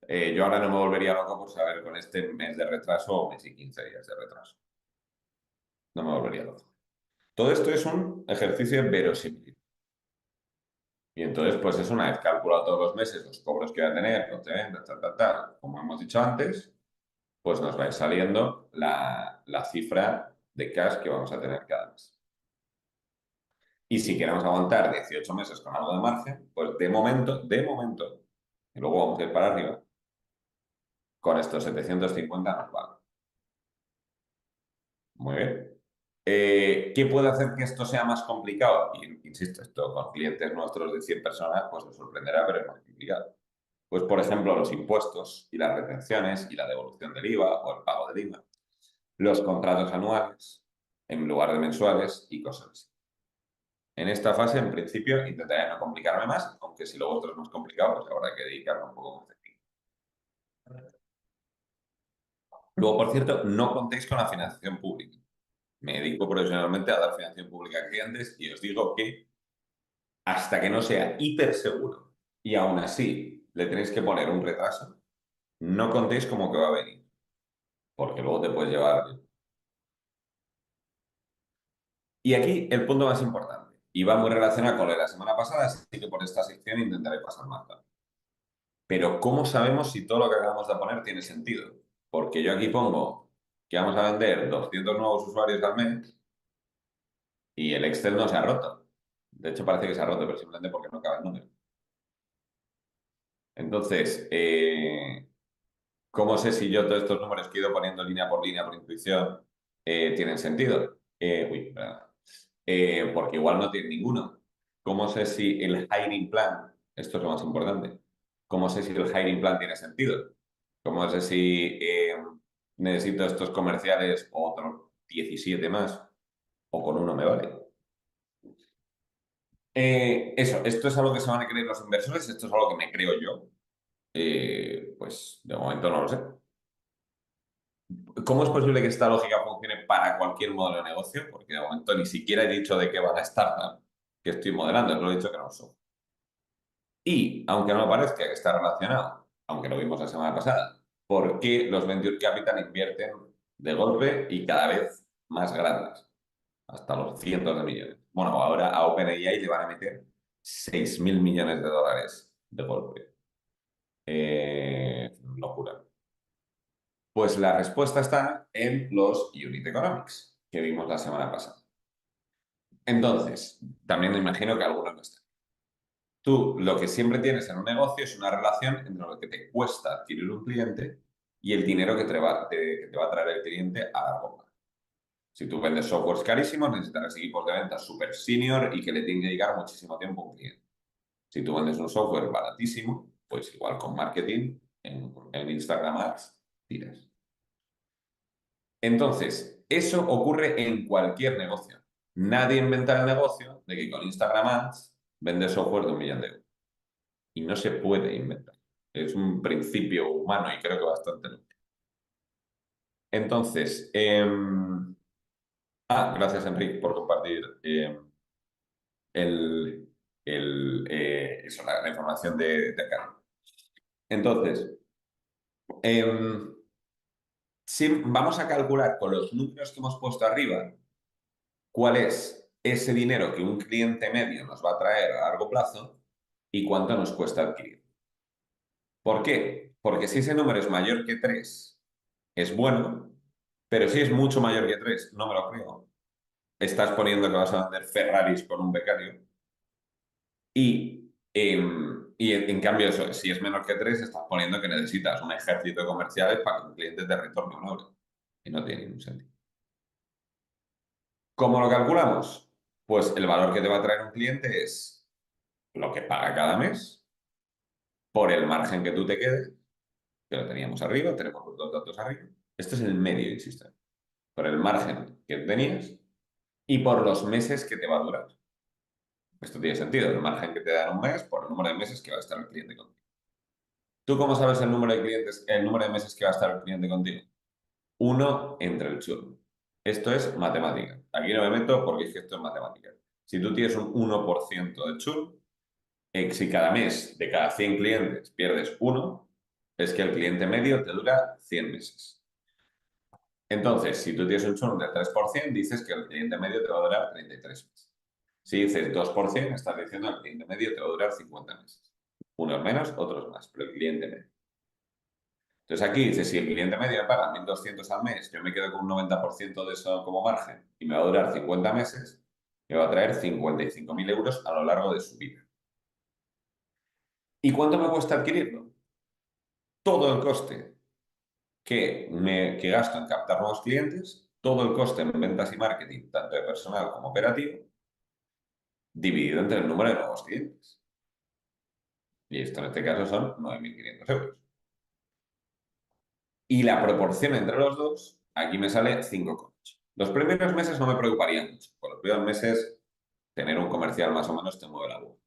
yo ahora no me volvería loco por saber con este mes de retraso o mes y 15 días de retraso. No me volvería loco. Todo esto es un ejercicio de verosimilitud. Y entonces, pues es una vez calculado todos los meses los cobros que va a tener, los de venta, tal, como hemos dicho antes, pues nos va a ir saliendo la cifra de cash que vamos a tener cada mes. Y si queremos aguantar 18 meses con algo de margen, pues de momento, y luego vamos a ir para arriba, con estos 750 nos vale. Muy bien. ¿Qué puede hacer que esto sea más complicado? Y, insisto, esto con clientes nuestros de 100 personas, pues nos sorprenderá, pero es más complicado. Pues, por ejemplo, los impuestos y las retenciones y la devolución del IVA o el pago del IVA. Los contratos anuales en lugar de mensuales y cosas así. En esta fase, en principio, intentaré no complicarme más, aunque si lo otro es más complicado, pues habrá que dedicarme un poco más de tiempo. Luego, por cierto, no contéis con la financiación pública. me dedico profesionalmente a dar financiación pública a clientes y os digo que hasta que no sea hiper seguro y aún así le tenéis que poner un retraso, no contéis como que va a venir, porque luego te puedes llevar. Y aquí el punto más importante, y va muy relacionado con lo de la semana pasada, así que por esta sección intentaré pasar más rápido. Pero ¿cómo sabemos si todo lo que acabamos de poner tiene sentido? Porque yo aquí pongo que vamos a vender 200 nuevos usuarios al mes y el Excel no se ha roto. De hecho, parece que se ha roto, pero simplemente porque no cabe el número. Entonces, ¿cómo sé si yo todos estos números que he ido poniendo línea por intuición tienen sentido? Perdón. Porque igual no tiene ninguno. ¿Cómo sé si el hiring plan, esto es lo más importante, cómo sé si el hiring plan tiene sentido? ¿Cómo sé si necesito estos comerciales o otros 17 más o con uno me vale? Esto es algo que se van a creer los inversores, esto es algo que me creo yo. Pues de momento no lo sé. ¿Cómo es posible que esta lógica funcione para cualquier modelo de negocio? Porque de momento ni siquiera he dicho de qué va la startup que estoy modelando, solo he dicho que no lo son. Y, aunque no parezca que está relacionado, aunque lo vimos la semana pasada, ¿por qué los Venture Capital invierten de golpe y cada vez más grandes? Hasta los cientos de millones. Bueno, ahora a OpenAI le van a meter 6.000 millones de dólares de golpe. Locura. Pues la respuesta está en los Unit Economics, que vimos la semana pasada. Entonces, también me imagino que algunos no están. Tú lo que siempre tienes en un negocio es una relación entre lo que te cuesta adquirir un cliente y el dinero que te va a traer el cliente a largo plazo. Si tú vendes softwares carísimos, necesitarás equipos de ventas super senior y que le tienen que dedicar muchísimo tiempo a un cliente. Si tú vendes un software baratísimo, pues igual con marketing, en Instagram Ads, tiras. Entonces, eso ocurre en cualquier negocio. Nadie inventa el negocio de que con Instagram Ads vende software de 1 millón de euros. Y no se puede inventar. Es un principio humano y creo que bastante lógico. Entonces, gracias Enrique por compartir el, la información de acá. Entonces, em, si vamos a calcular con los números que hemos puesto arriba, cuál es ese dinero que un cliente medio nos va a traer a largo plazo y cuánto nos cuesta adquirir. ¿Por qué? Porque si ese número es mayor que 3 es bueno, pero si es mucho mayor que 3 no me lo creo. Estás poniendo que vas a vender Ferraris con un becario y en cambio eso, si es menor que 3 estás poniendo que necesitas un ejército de comerciales para que un cliente te retorne un euro. Y no tiene ningún sentido. ¿Cómo lo calculamos? Pues el valor que te va a traer un cliente es lo que paga cada mes por el margen que tú te quedes, que lo teníamos arriba, tenemos los dos datos arriba. Este es el medio, insisto. Por el margen que tenías y por los meses que te va a durar. Esto tiene sentido, el margen que te da en un mes por el número de meses que va a estar el cliente contigo. ¿Tú cómo sabes el número de clientes, el número de meses que va a estar el cliente contigo? 1 entre el churn. Esto es matemática. Aquí no me meto porque es que esto es matemática. Si tú tienes un 1% de churn, si cada mes de cada 100 clientes pierdes uno, es que el cliente medio te dura 100 meses. Entonces, si tú tienes un churn del 3%, dices que el cliente medio te va a durar 33 meses. Si dices 2%, estás diciendo que el cliente medio te va a durar 50 meses. Unos menos, otros más, pero el cliente medio. Entonces aquí dices, si el cliente medio me paga 1.200 al mes, yo me quedo con un 90% de eso como margen y me va a durar 50 meses, me va a traer 55.000 euros a lo largo de su vida. ¿Y cuánto me cuesta adquirirlo? Todo el coste que gasto en captar nuevos clientes, todo el coste en ventas y marketing, tanto de personal como operativo, dividido entre el número de nuevos clientes. Y esto en este caso son 9.500 euros. Y la proporción entre los dos, aquí me sale 5,8. Los primeros meses no me preocuparían mucho. Por los primeros meses, tener un comercial más o menos te mueve la boca.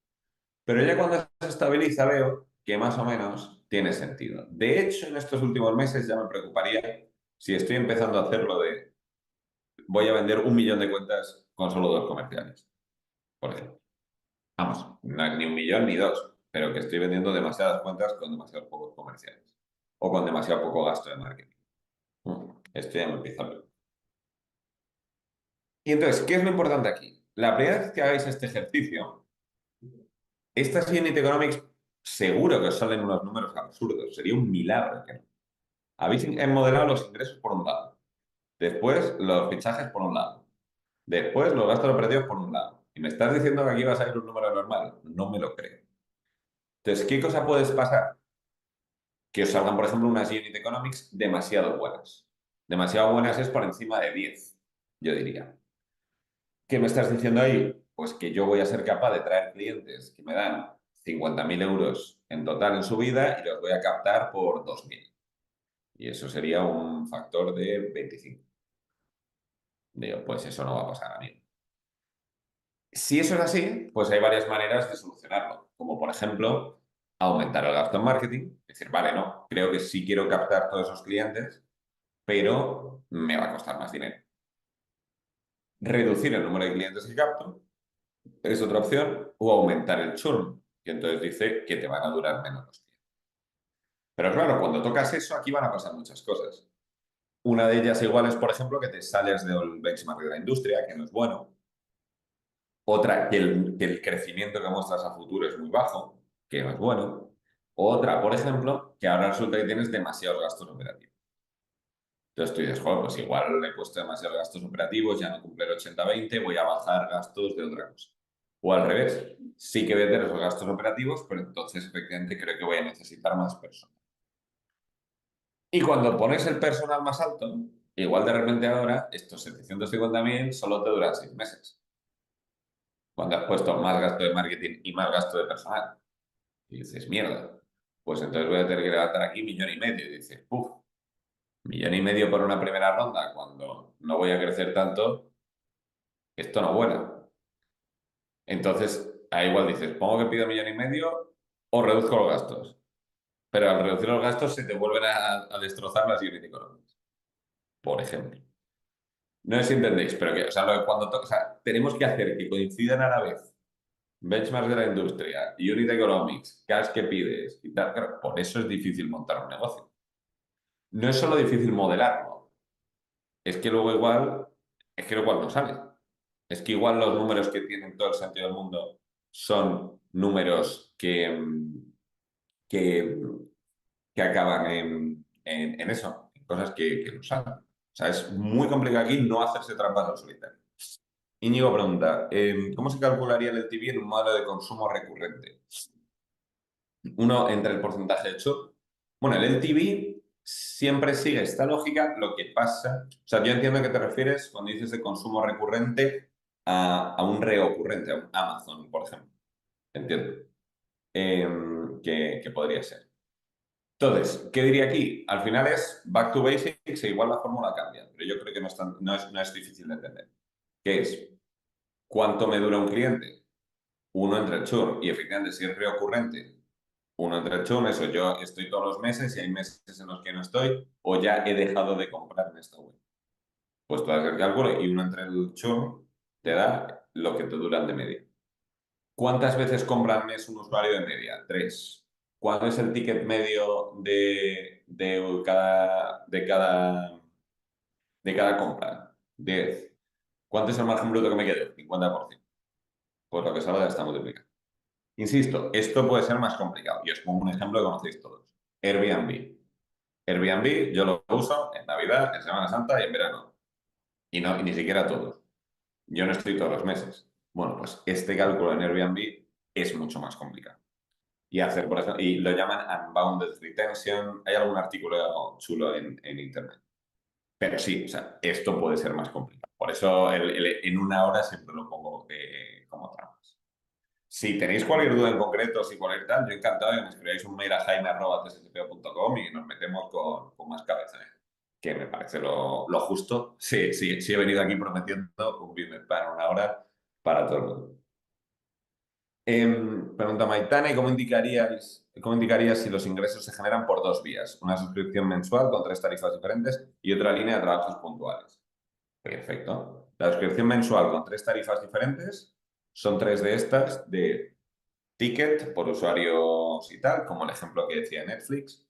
Pero ya cuando se estabiliza veo que más o menos tiene sentido. De hecho, en estos últimos meses ya me preocuparía si estoy empezando a hacerlo de voy a vender 1 millón de cuentas con solo 2 comerciales, por ejemplo. Vamos, no es ni 1 millón ni dos, pero que estoy vendiendo demasiadas cuentas con demasiados pocos comerciales o con demasiado poco gasto de marketing. Esto ya me empieza a ver. Y entonces, ¿qué es lo importante aquí? La primera vez que hagáis este ejercicio, estas unit economics seguro que os salen unos números absurdos. Sería un milagro que no. Habéis modelado los ingresos por un lado, después los fichajes por un lado, después los gastos operativos por un lado. Y me estás diciendo que aquí va a salir un número normal. No me lo creo. Entonces, ¿qué cosa puedes pasar? Que os salgan, por ejemplo, unas unit economics demasiado buenas. Demasiado buenas es por encima de 10, yo diría. ¿Qué me estás diciendo ahí? Pues que yo voy a ser capaz de traer clientes que me dan 50.000 euros en total en su vida y los voy a captar por 2.000. Y eso sería un factor de 25. Digo, pues eso no va a pasar a mí. Si eso es así, pues hay varias maneras de solucionarlo, como por ejemplo aumentar el gasto en marketing, decir, vale, no, creo que sí quiero captar todos esos clientes, pero me va a costar más dinero. Reducir el número de clientes que capto es otra opción, o aumentar el churn, que entonces dice que te van a durar menos los clientes. Pero claro, cuando tocas eso, aquí van a pasar muchas cosas. Una de ellas igual es, por ejemplo, que te sales del benchmark de la industria, que no es bueno. Otra, que el crecimiento que muestras a futuro es muy bajo, que no es bueno. Otra, por ejemplo, que ahora resulta que tienes demasiados gastos operativos. Entonces tú dices, joder, pues igual le he puesto demasiados gastos operativos, ya no cumple el 80-20, voy a bajar gastos de otra cosa. O al revés, sí que voy a tener esos gastos operativos, pero entonces efectivamente creo que voy a necesitar más personal. Y cuando pones el personal más alto, igual de repente ahora estos 750.000 solo te duran 6 meses. Cuando has puesto más gasto de marketing y más gasto de personal. Y dices, mierda, pues entonces voy a tener que levantar aquí 1,5 millones. Y dices, uff, 1,5 millones por una primera ronda, cuando no voy a crecer tanto, esto no vuela. Entonces, ahí igual dices, pongo que pido 1,5 millones o reduzco los gastos. Pero al reducir los gastos se te vuelven a destrozar las unit economics, por ejemplo. No sé si entendéis, pero que, o sea, o sea, tenemos que hacer que coincidan a la vez benchmarks de la industria, unit economics, cash que pides y tal. Claro, por eso es difícil montar un negocio. No es solo difícil modelarlo, es que luego igual, es que igual no sale. Es que igual los números que tienen todo el sentido del mundo son números que, que acaban en eso, en cosas que no salen. O sea, es muy complicado aquí no hacerse trampas al solitario. Íñigo pregunta, ¿cómo se calcularía el LTV en un modelo de consumo recurrente? Uno entre el porcentaje de churn. Bueno, el LTV siempre sigue esta lógica, lo que pasa, o sea, yo entiendo que te refieres cuando dices de consumo recurrente a un reocurrente, a un Amazon, por ejemplo. Entiendo. Que podría ser. Entonces, ¿qué diría aquí? Al final es back to basics e igual la fórmula cambia, pero yo creo que no es difícil de entender. ¿Qué es? ¿Cuánto me dura un cliente? Uno entre el churn. Y efectivamente, si es reocurrente, uno entre el churn, eso yo estoy todos los meses y hay meses en los que no estoy, o ya he dejado de comprar en esta web. Pues tú haces el cálculo y uno entre el churn te da lo que te duran de media. ¿Cuántas veces compra al mes un usuario de media? 3. ¿Cuál es el ticket medio de cada compra? 10. ¿Cuánto es el margen bruto que me quedo? 50%. Pues lo que salga está multiplicado. Insisto, esto puede ser más complicado. Y os pongo un ejemplo que conocéis todos. Airbnb. Airbnb yo lo uso en Navidad, en Semana Santa y en verano. Y ni siquiera todos. Yo no estoy todos los meses. Bueno, pues este cálculo en Airbnb es mucho más complicado. Y hacer, por ejemplo, y lo llaman unbounded retention. Hay algún artículo chulo en internet. Pero sí, o sea, esto puede ser más complicado. Por eso en una hora siempre lo pongo como trampas. Si tenéis cualquier duda en concreto, si cualquier tal, yo encantado de que me escribáis un mail a jaime@tspo.com y nos metemos con más cabeza, ¿eh? Que me parece lo justo. Sí, sí, sí he venido aquí prometiendo un business plan una hora para todo el mundo. Pregunta Maitana, ¿y cómo indicarías si los ingresos se generan por dos vías? Una suscripción mensual con 3 tarifas diferentes y otra línea de trabajos puntuales. Perfecto. La suscripción mensual con 3 tarifas diferentes son 3 de estas de ticket por usuarios y tal, como el ejemplo que decía Netflix,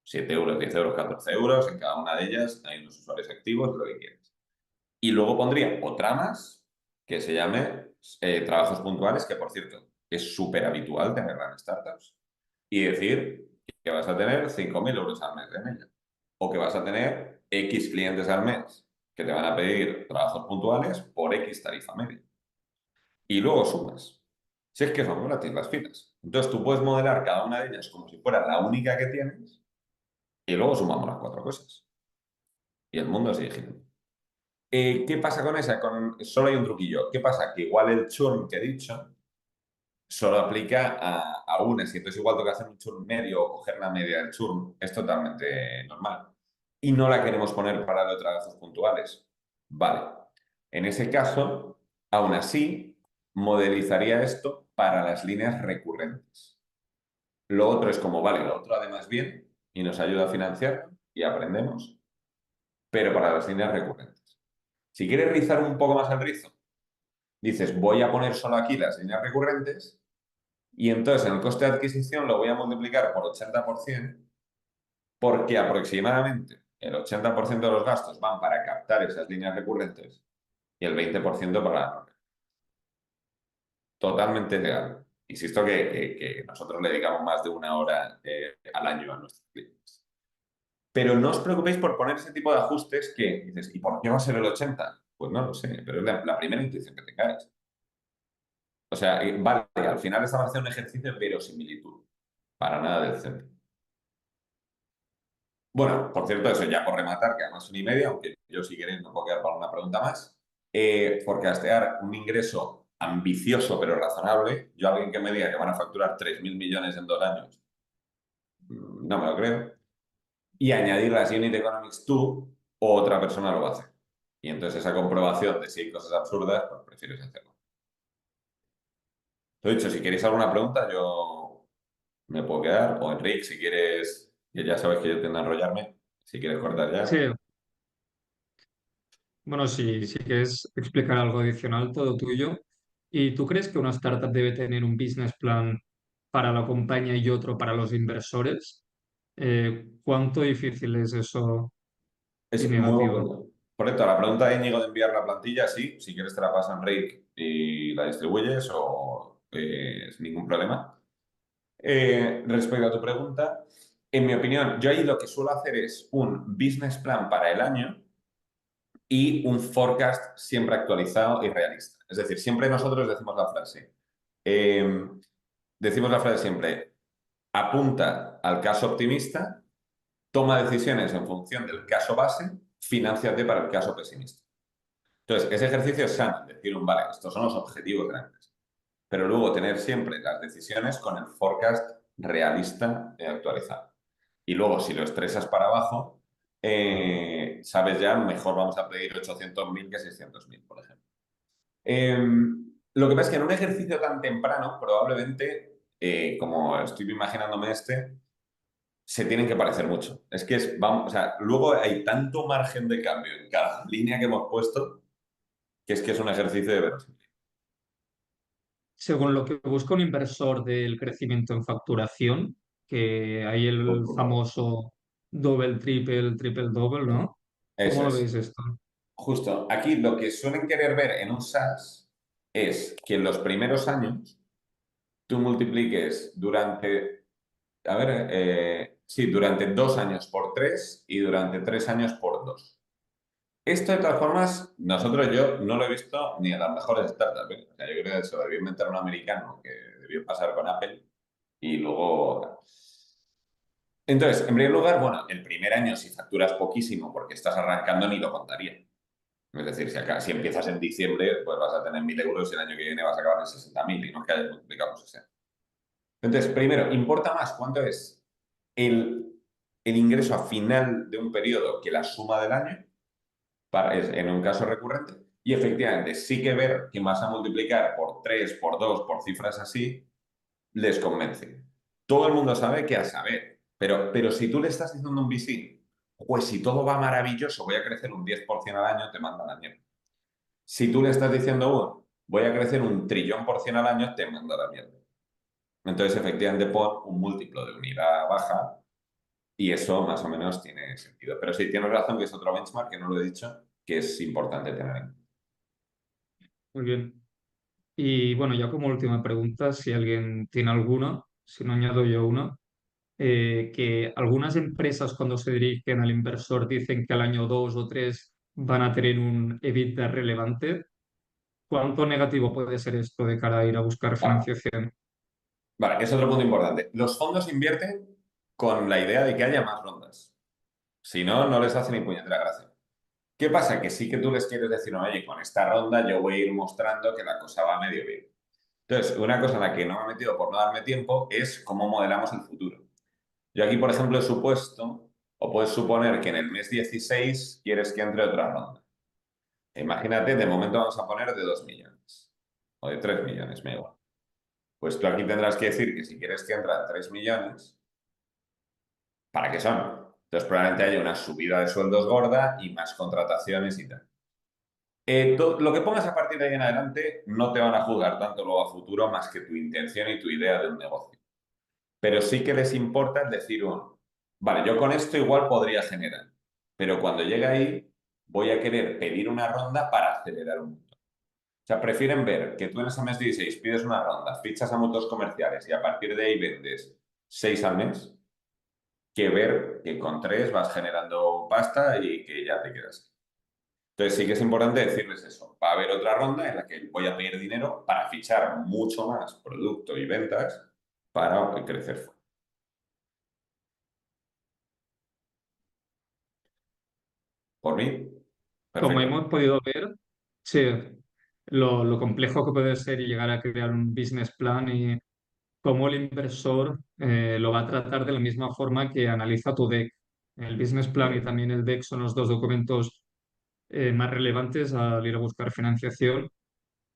7 euros, 10 euros, 14 euros, en cada una de ellas hay unos usuarios activos, lo que quieras. Y luego pondría otra más que se llame trabajos puntuales, que por cierto es súper habitual tenerla en startups, y decir que vas a tener 5.000 euros al mes en ella, o que vas a tener X clientes al mes que te van a pedir trabajos puntuales por X tarifa media. Y luego sumas. Si es que son gratis las filas. Entonces tú puedes modelar cada una de ellas como si fuera la única que tienes y luego sumamos las 4 cosas. Y el mundo sigue girando. ¿Qué pasa con esa? Solo hay un truquillo. ¿Qué pasa? Que igual el churn que he dicho solo aplica a una. Si entonces igual toca hacer un churn medio o coger la media del churn, es totalmente normal. Y no la queremos poner para los trabajos puntuales. Vale. En ese caso, aún así, modelizaría esto para las líneas recurrentes. Lo otro es como, vale, lo otro además bien y nos ayuda a financiar y aprendemos, pero para las líneas recurrentes. Si quieres rizar un poco más el rizo, dices, voy a poner solo aquí las líneas recurrentes y entonces en el coste de adquisición lo voy a multiplicar por 80% porque aproximadamente el 80% de los gastos van para captar esas líneas recurrentes y el 20% para la no. Totalmente legal. Insisto que nosotros le dedicamos más de 1 hora al año a nuestros clientes. Pero no os preocupéis por poner ese tipo de ajustes que dices, ¿y por qué va a ser el 80? Pues no lo sé, pero es la primera intuición que tengáis. O sea, vale, al final estamos haciendo un ejercicio de verosimilitud, para nada del centro. Bueno, por cierto, eso ya por rematar, que además 1 y media, aunque yo si queréis me puedo quedar para una pregunta más. Forecastear un ingreso ambicioso pero razonable. Yo alguien que me diga que van a facturar 3.000 millones en 2 años, no me lo creo. Y añadir las Unit Economics to, o otra persona lo va a hacer. Y entonces esa comprobación de si hay cosas absurdas, pues prefieres hacerlo. Lo dicho, si queréis alguna pregunta, yo me puedo quedar. O Enrique, si quieres, que ya sabes que yo tiendo a enrollarme, si quieres cortar Sí, ya. bueno, si quieres explicar algo adicional, todo tuyo. ¿Y tú crees que una startup debe tener un business plan para la compañía y otro para los inversores? ¿Cuánto difícil es eso y Es muy buen negativo? punto. Correcto, la pregunta de Íñigo de enviar la plantilla, sí, si quieres te la pasa Enrique y la distribuyes o sin ningún problema. Respecto a tu pregunta, en mi opinión, yo ahí lo que suelo hacer es un business plan para el año y un forecast siempre actualizado y realista. Es decir, siempre nosotros decimos la frase siempre, apunta al caso optimista, toma decisiones en función del caso base, finánciate para el caso pesimista. Entonces, ese ejercicio es sano, decir, vale, estos son los objetivos grandes, pero luego tener siempre las decisiones con el forecast realista y actualizado. Y luego, si lo estresas para abajo, sabes ya, mejor vamos a pedir 800.000 que 600.000, por ejemplo. Lo que pasa es que en un ejercicio tan temprano, probablemente, como estoy imaginándome se tienen que parecer mucho. Es que vamos, o sea, luego hay tanto margen de cambio en cada línea que hemos puesto que es un ejercicio de verosimilitud. Según lo que busca un inversor del crecimiento en facturación, que hay el famoso double, triple, triple, double, ¿no? ¿Cómo Eso lo es. veis esto? Justo. Aquí lo que suelen querer ver en un SaaS es que en los primeros años tú multipliques durante 2 años por 3 y durante 3 años por 2. Esto, de todas formas, yo no lo he visto ni en las mejores startups, ¿eh? O sea, yo creo que se lo debió inventar un americano que debió pasar con Apple y luego... Entonces, en primer lugar, bueno, el primer año si facturas poquísimo porque estás arrancando ni lo contaría. Es decir, si empiezas en diciembre, pues vas a tener 1.000 euros y el año que viene vas a acabar en 60.000 y no es que hayas multiplicado por 60. Entonces, primero, importa más cuánto es el, el ingreso a final de un periodo que la suma del año en un caso recurrente. Y efectivamente, sí que ver que vas a multiplicar por 3 por 2 por cifras así, les convence. Todo el mundo sabe que a saber, pero si tú le estás diciendo a un VC, pues si todo va maravilloso, voy a crecer un 10% al año, te manda a la mierda. Si tú le estás diciendo, voy a crecer un trillón por cien al año, te manda a la mierda. Entonces, efectivamente, pon un múltiplo de unidad baja y eso más o menos tiene sentido. Pero sí, tienes razón que es otro benchmark, que no lo he dicho, que es importante tener en cuenta. Muy bien. Y bueno, ya como última pregunta, si alguien tiene alguna, si no añado yo una, que algunas empresas cuando se dirigen al inversor dicen que al año 2 o 3 van a tener un EBITDA relevante. ¿Cuánto negativo puede ser esto de cara a ir a buscar Vale, financiación? vale, es otro punto importante. Los fondos invierten con la idea de que haya más rondas. Si no, no les hace ni puñetera gracia. ¿Qué pasa? Que sí que tú les quieres decir, oye, con esta ronda yo voy a ir mostrando que la cosa va medio bien. Entonces, una cosa en la que no me he metido por no darme tiempo es cómo modelamos el futuro. Yo aquí, por ejemplo, he supuesto, o puedes suponer que en el mes 16 quieres que entre otra ronda. Imagínate, de momento vamos a poner de 2 millones o de 3 millones, me da igual. Pues tú aquí tendrás que decir que si quieres que entren 3 millones, ¿para qué son? Entonces probablemente haya una subida de sueldos gorda y más contrataciones y tal. Lo que pongas a partir de ahí en adelante no te van a juzgar tanto luego a futuro más que tu intención y tu idea de un negocio. Pero sí que les importa el decir, vale, yo con esto igual podría generar, pero cuando llegue ahí voy a querer pedir una ronda para acelerar un montón. O sea, prefieren ver que tú en ese mes 16 pides una ronda, fichas a mutuos comerciales y a partir de ahí vendes 6 al mes, que ver que con 3 vas generando pasta y que ya te quedas. Entonces sí que es importante decirles eso. Va a haber otra ronda en la que voy a pedir dinero para fichar mucho más producto y ventas para crecer fuerte. Por mí, Como perfecto. hemos podido ver, sí, lo complejo que puede ser llegar a crear un business plan y cómo el inversor lo va a tratar de la misma forma que analiza tu deck. El business plan y también el deck son los dos documentos más relevantes al ir a buscar financiación.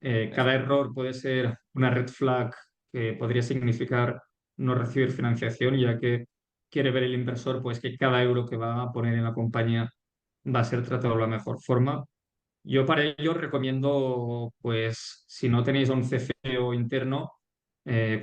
Cada error puede ser una red flag que podría significar no recibir financiación, ya que quiere ver el inversor pues, que cada euro que va a poner en la compañía va a ser tratado de la mejor forma. Yo para ello recomiendo, pues, si no tenéis a un CFO interno,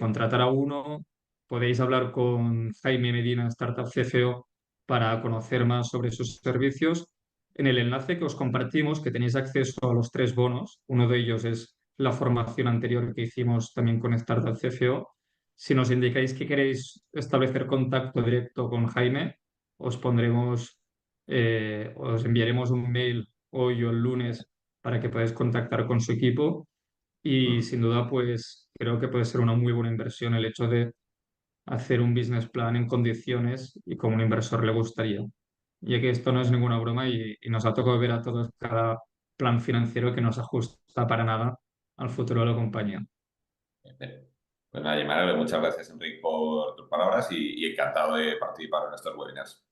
contratar a uno. Podéis hablar con Jaime Medina, Startup CFO, para conocer más sobre sus servicios. En el enlace que os compartimos, que tenéis acceso a los 3 bonos, uno de ellos es la formación anterior que hicimos también con Startup CFO. Si nos indicáis que queréis establecer contacto directo con Jaime, os pondremos, os enviaremos un mail hoy o el lunes para que podáis contactar con su equipo y Mm. sin duda pues creo que puede ser una muy buena inversión el hecho de hacer un business plan en condiciones y como un inversor le gustaría, ya que esto no es ninguna broma y nos ha tocado ver a todos cada plan financiero que no se ajusta para nada al futuro de la compañía. Bien. Pues nada, Yamara, muchas gracias, Enrique, por tus palabras y encantado de participar en estos webinars.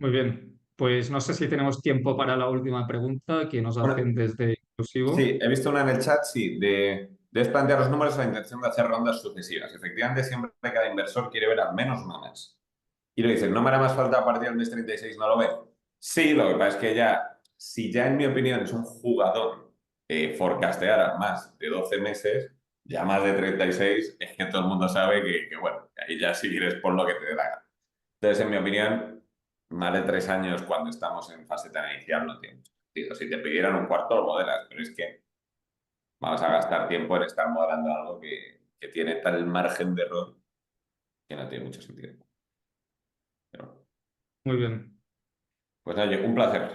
Muy bien, pues no sé si tenemos tiempo para la última pregunta que nos Bueno, hacen desde Inclusivo. sí, he visto una en el chat, sí, debes plantear los números a la intención de hacer rondas sucesivas. Efectivamente, siempre cada inversor quiere ver al menos una más. Y lo dicen, ¿no me hará más falta a partir del mes 36 no lo ve? Sí, lo que pasa es que ya, si ya en mi opinión es un jugador forecastear a más de 12 meses, ya más de 36 es que todo el mundo sabe que bueno, ahí ya si quieres por lo que te dé la gana. Entonces, en mi opinión, más de 3 años cuando estamos en fase tan inicial no tiene mucho sentido. Si te pidieran un cuarto, lo modelas, pero es que vamos a gastar tiempo en estar modelando algo que tiene tal margen de error que no tiene mucho sentido. Pero, Muy bien. pues oye, un placer.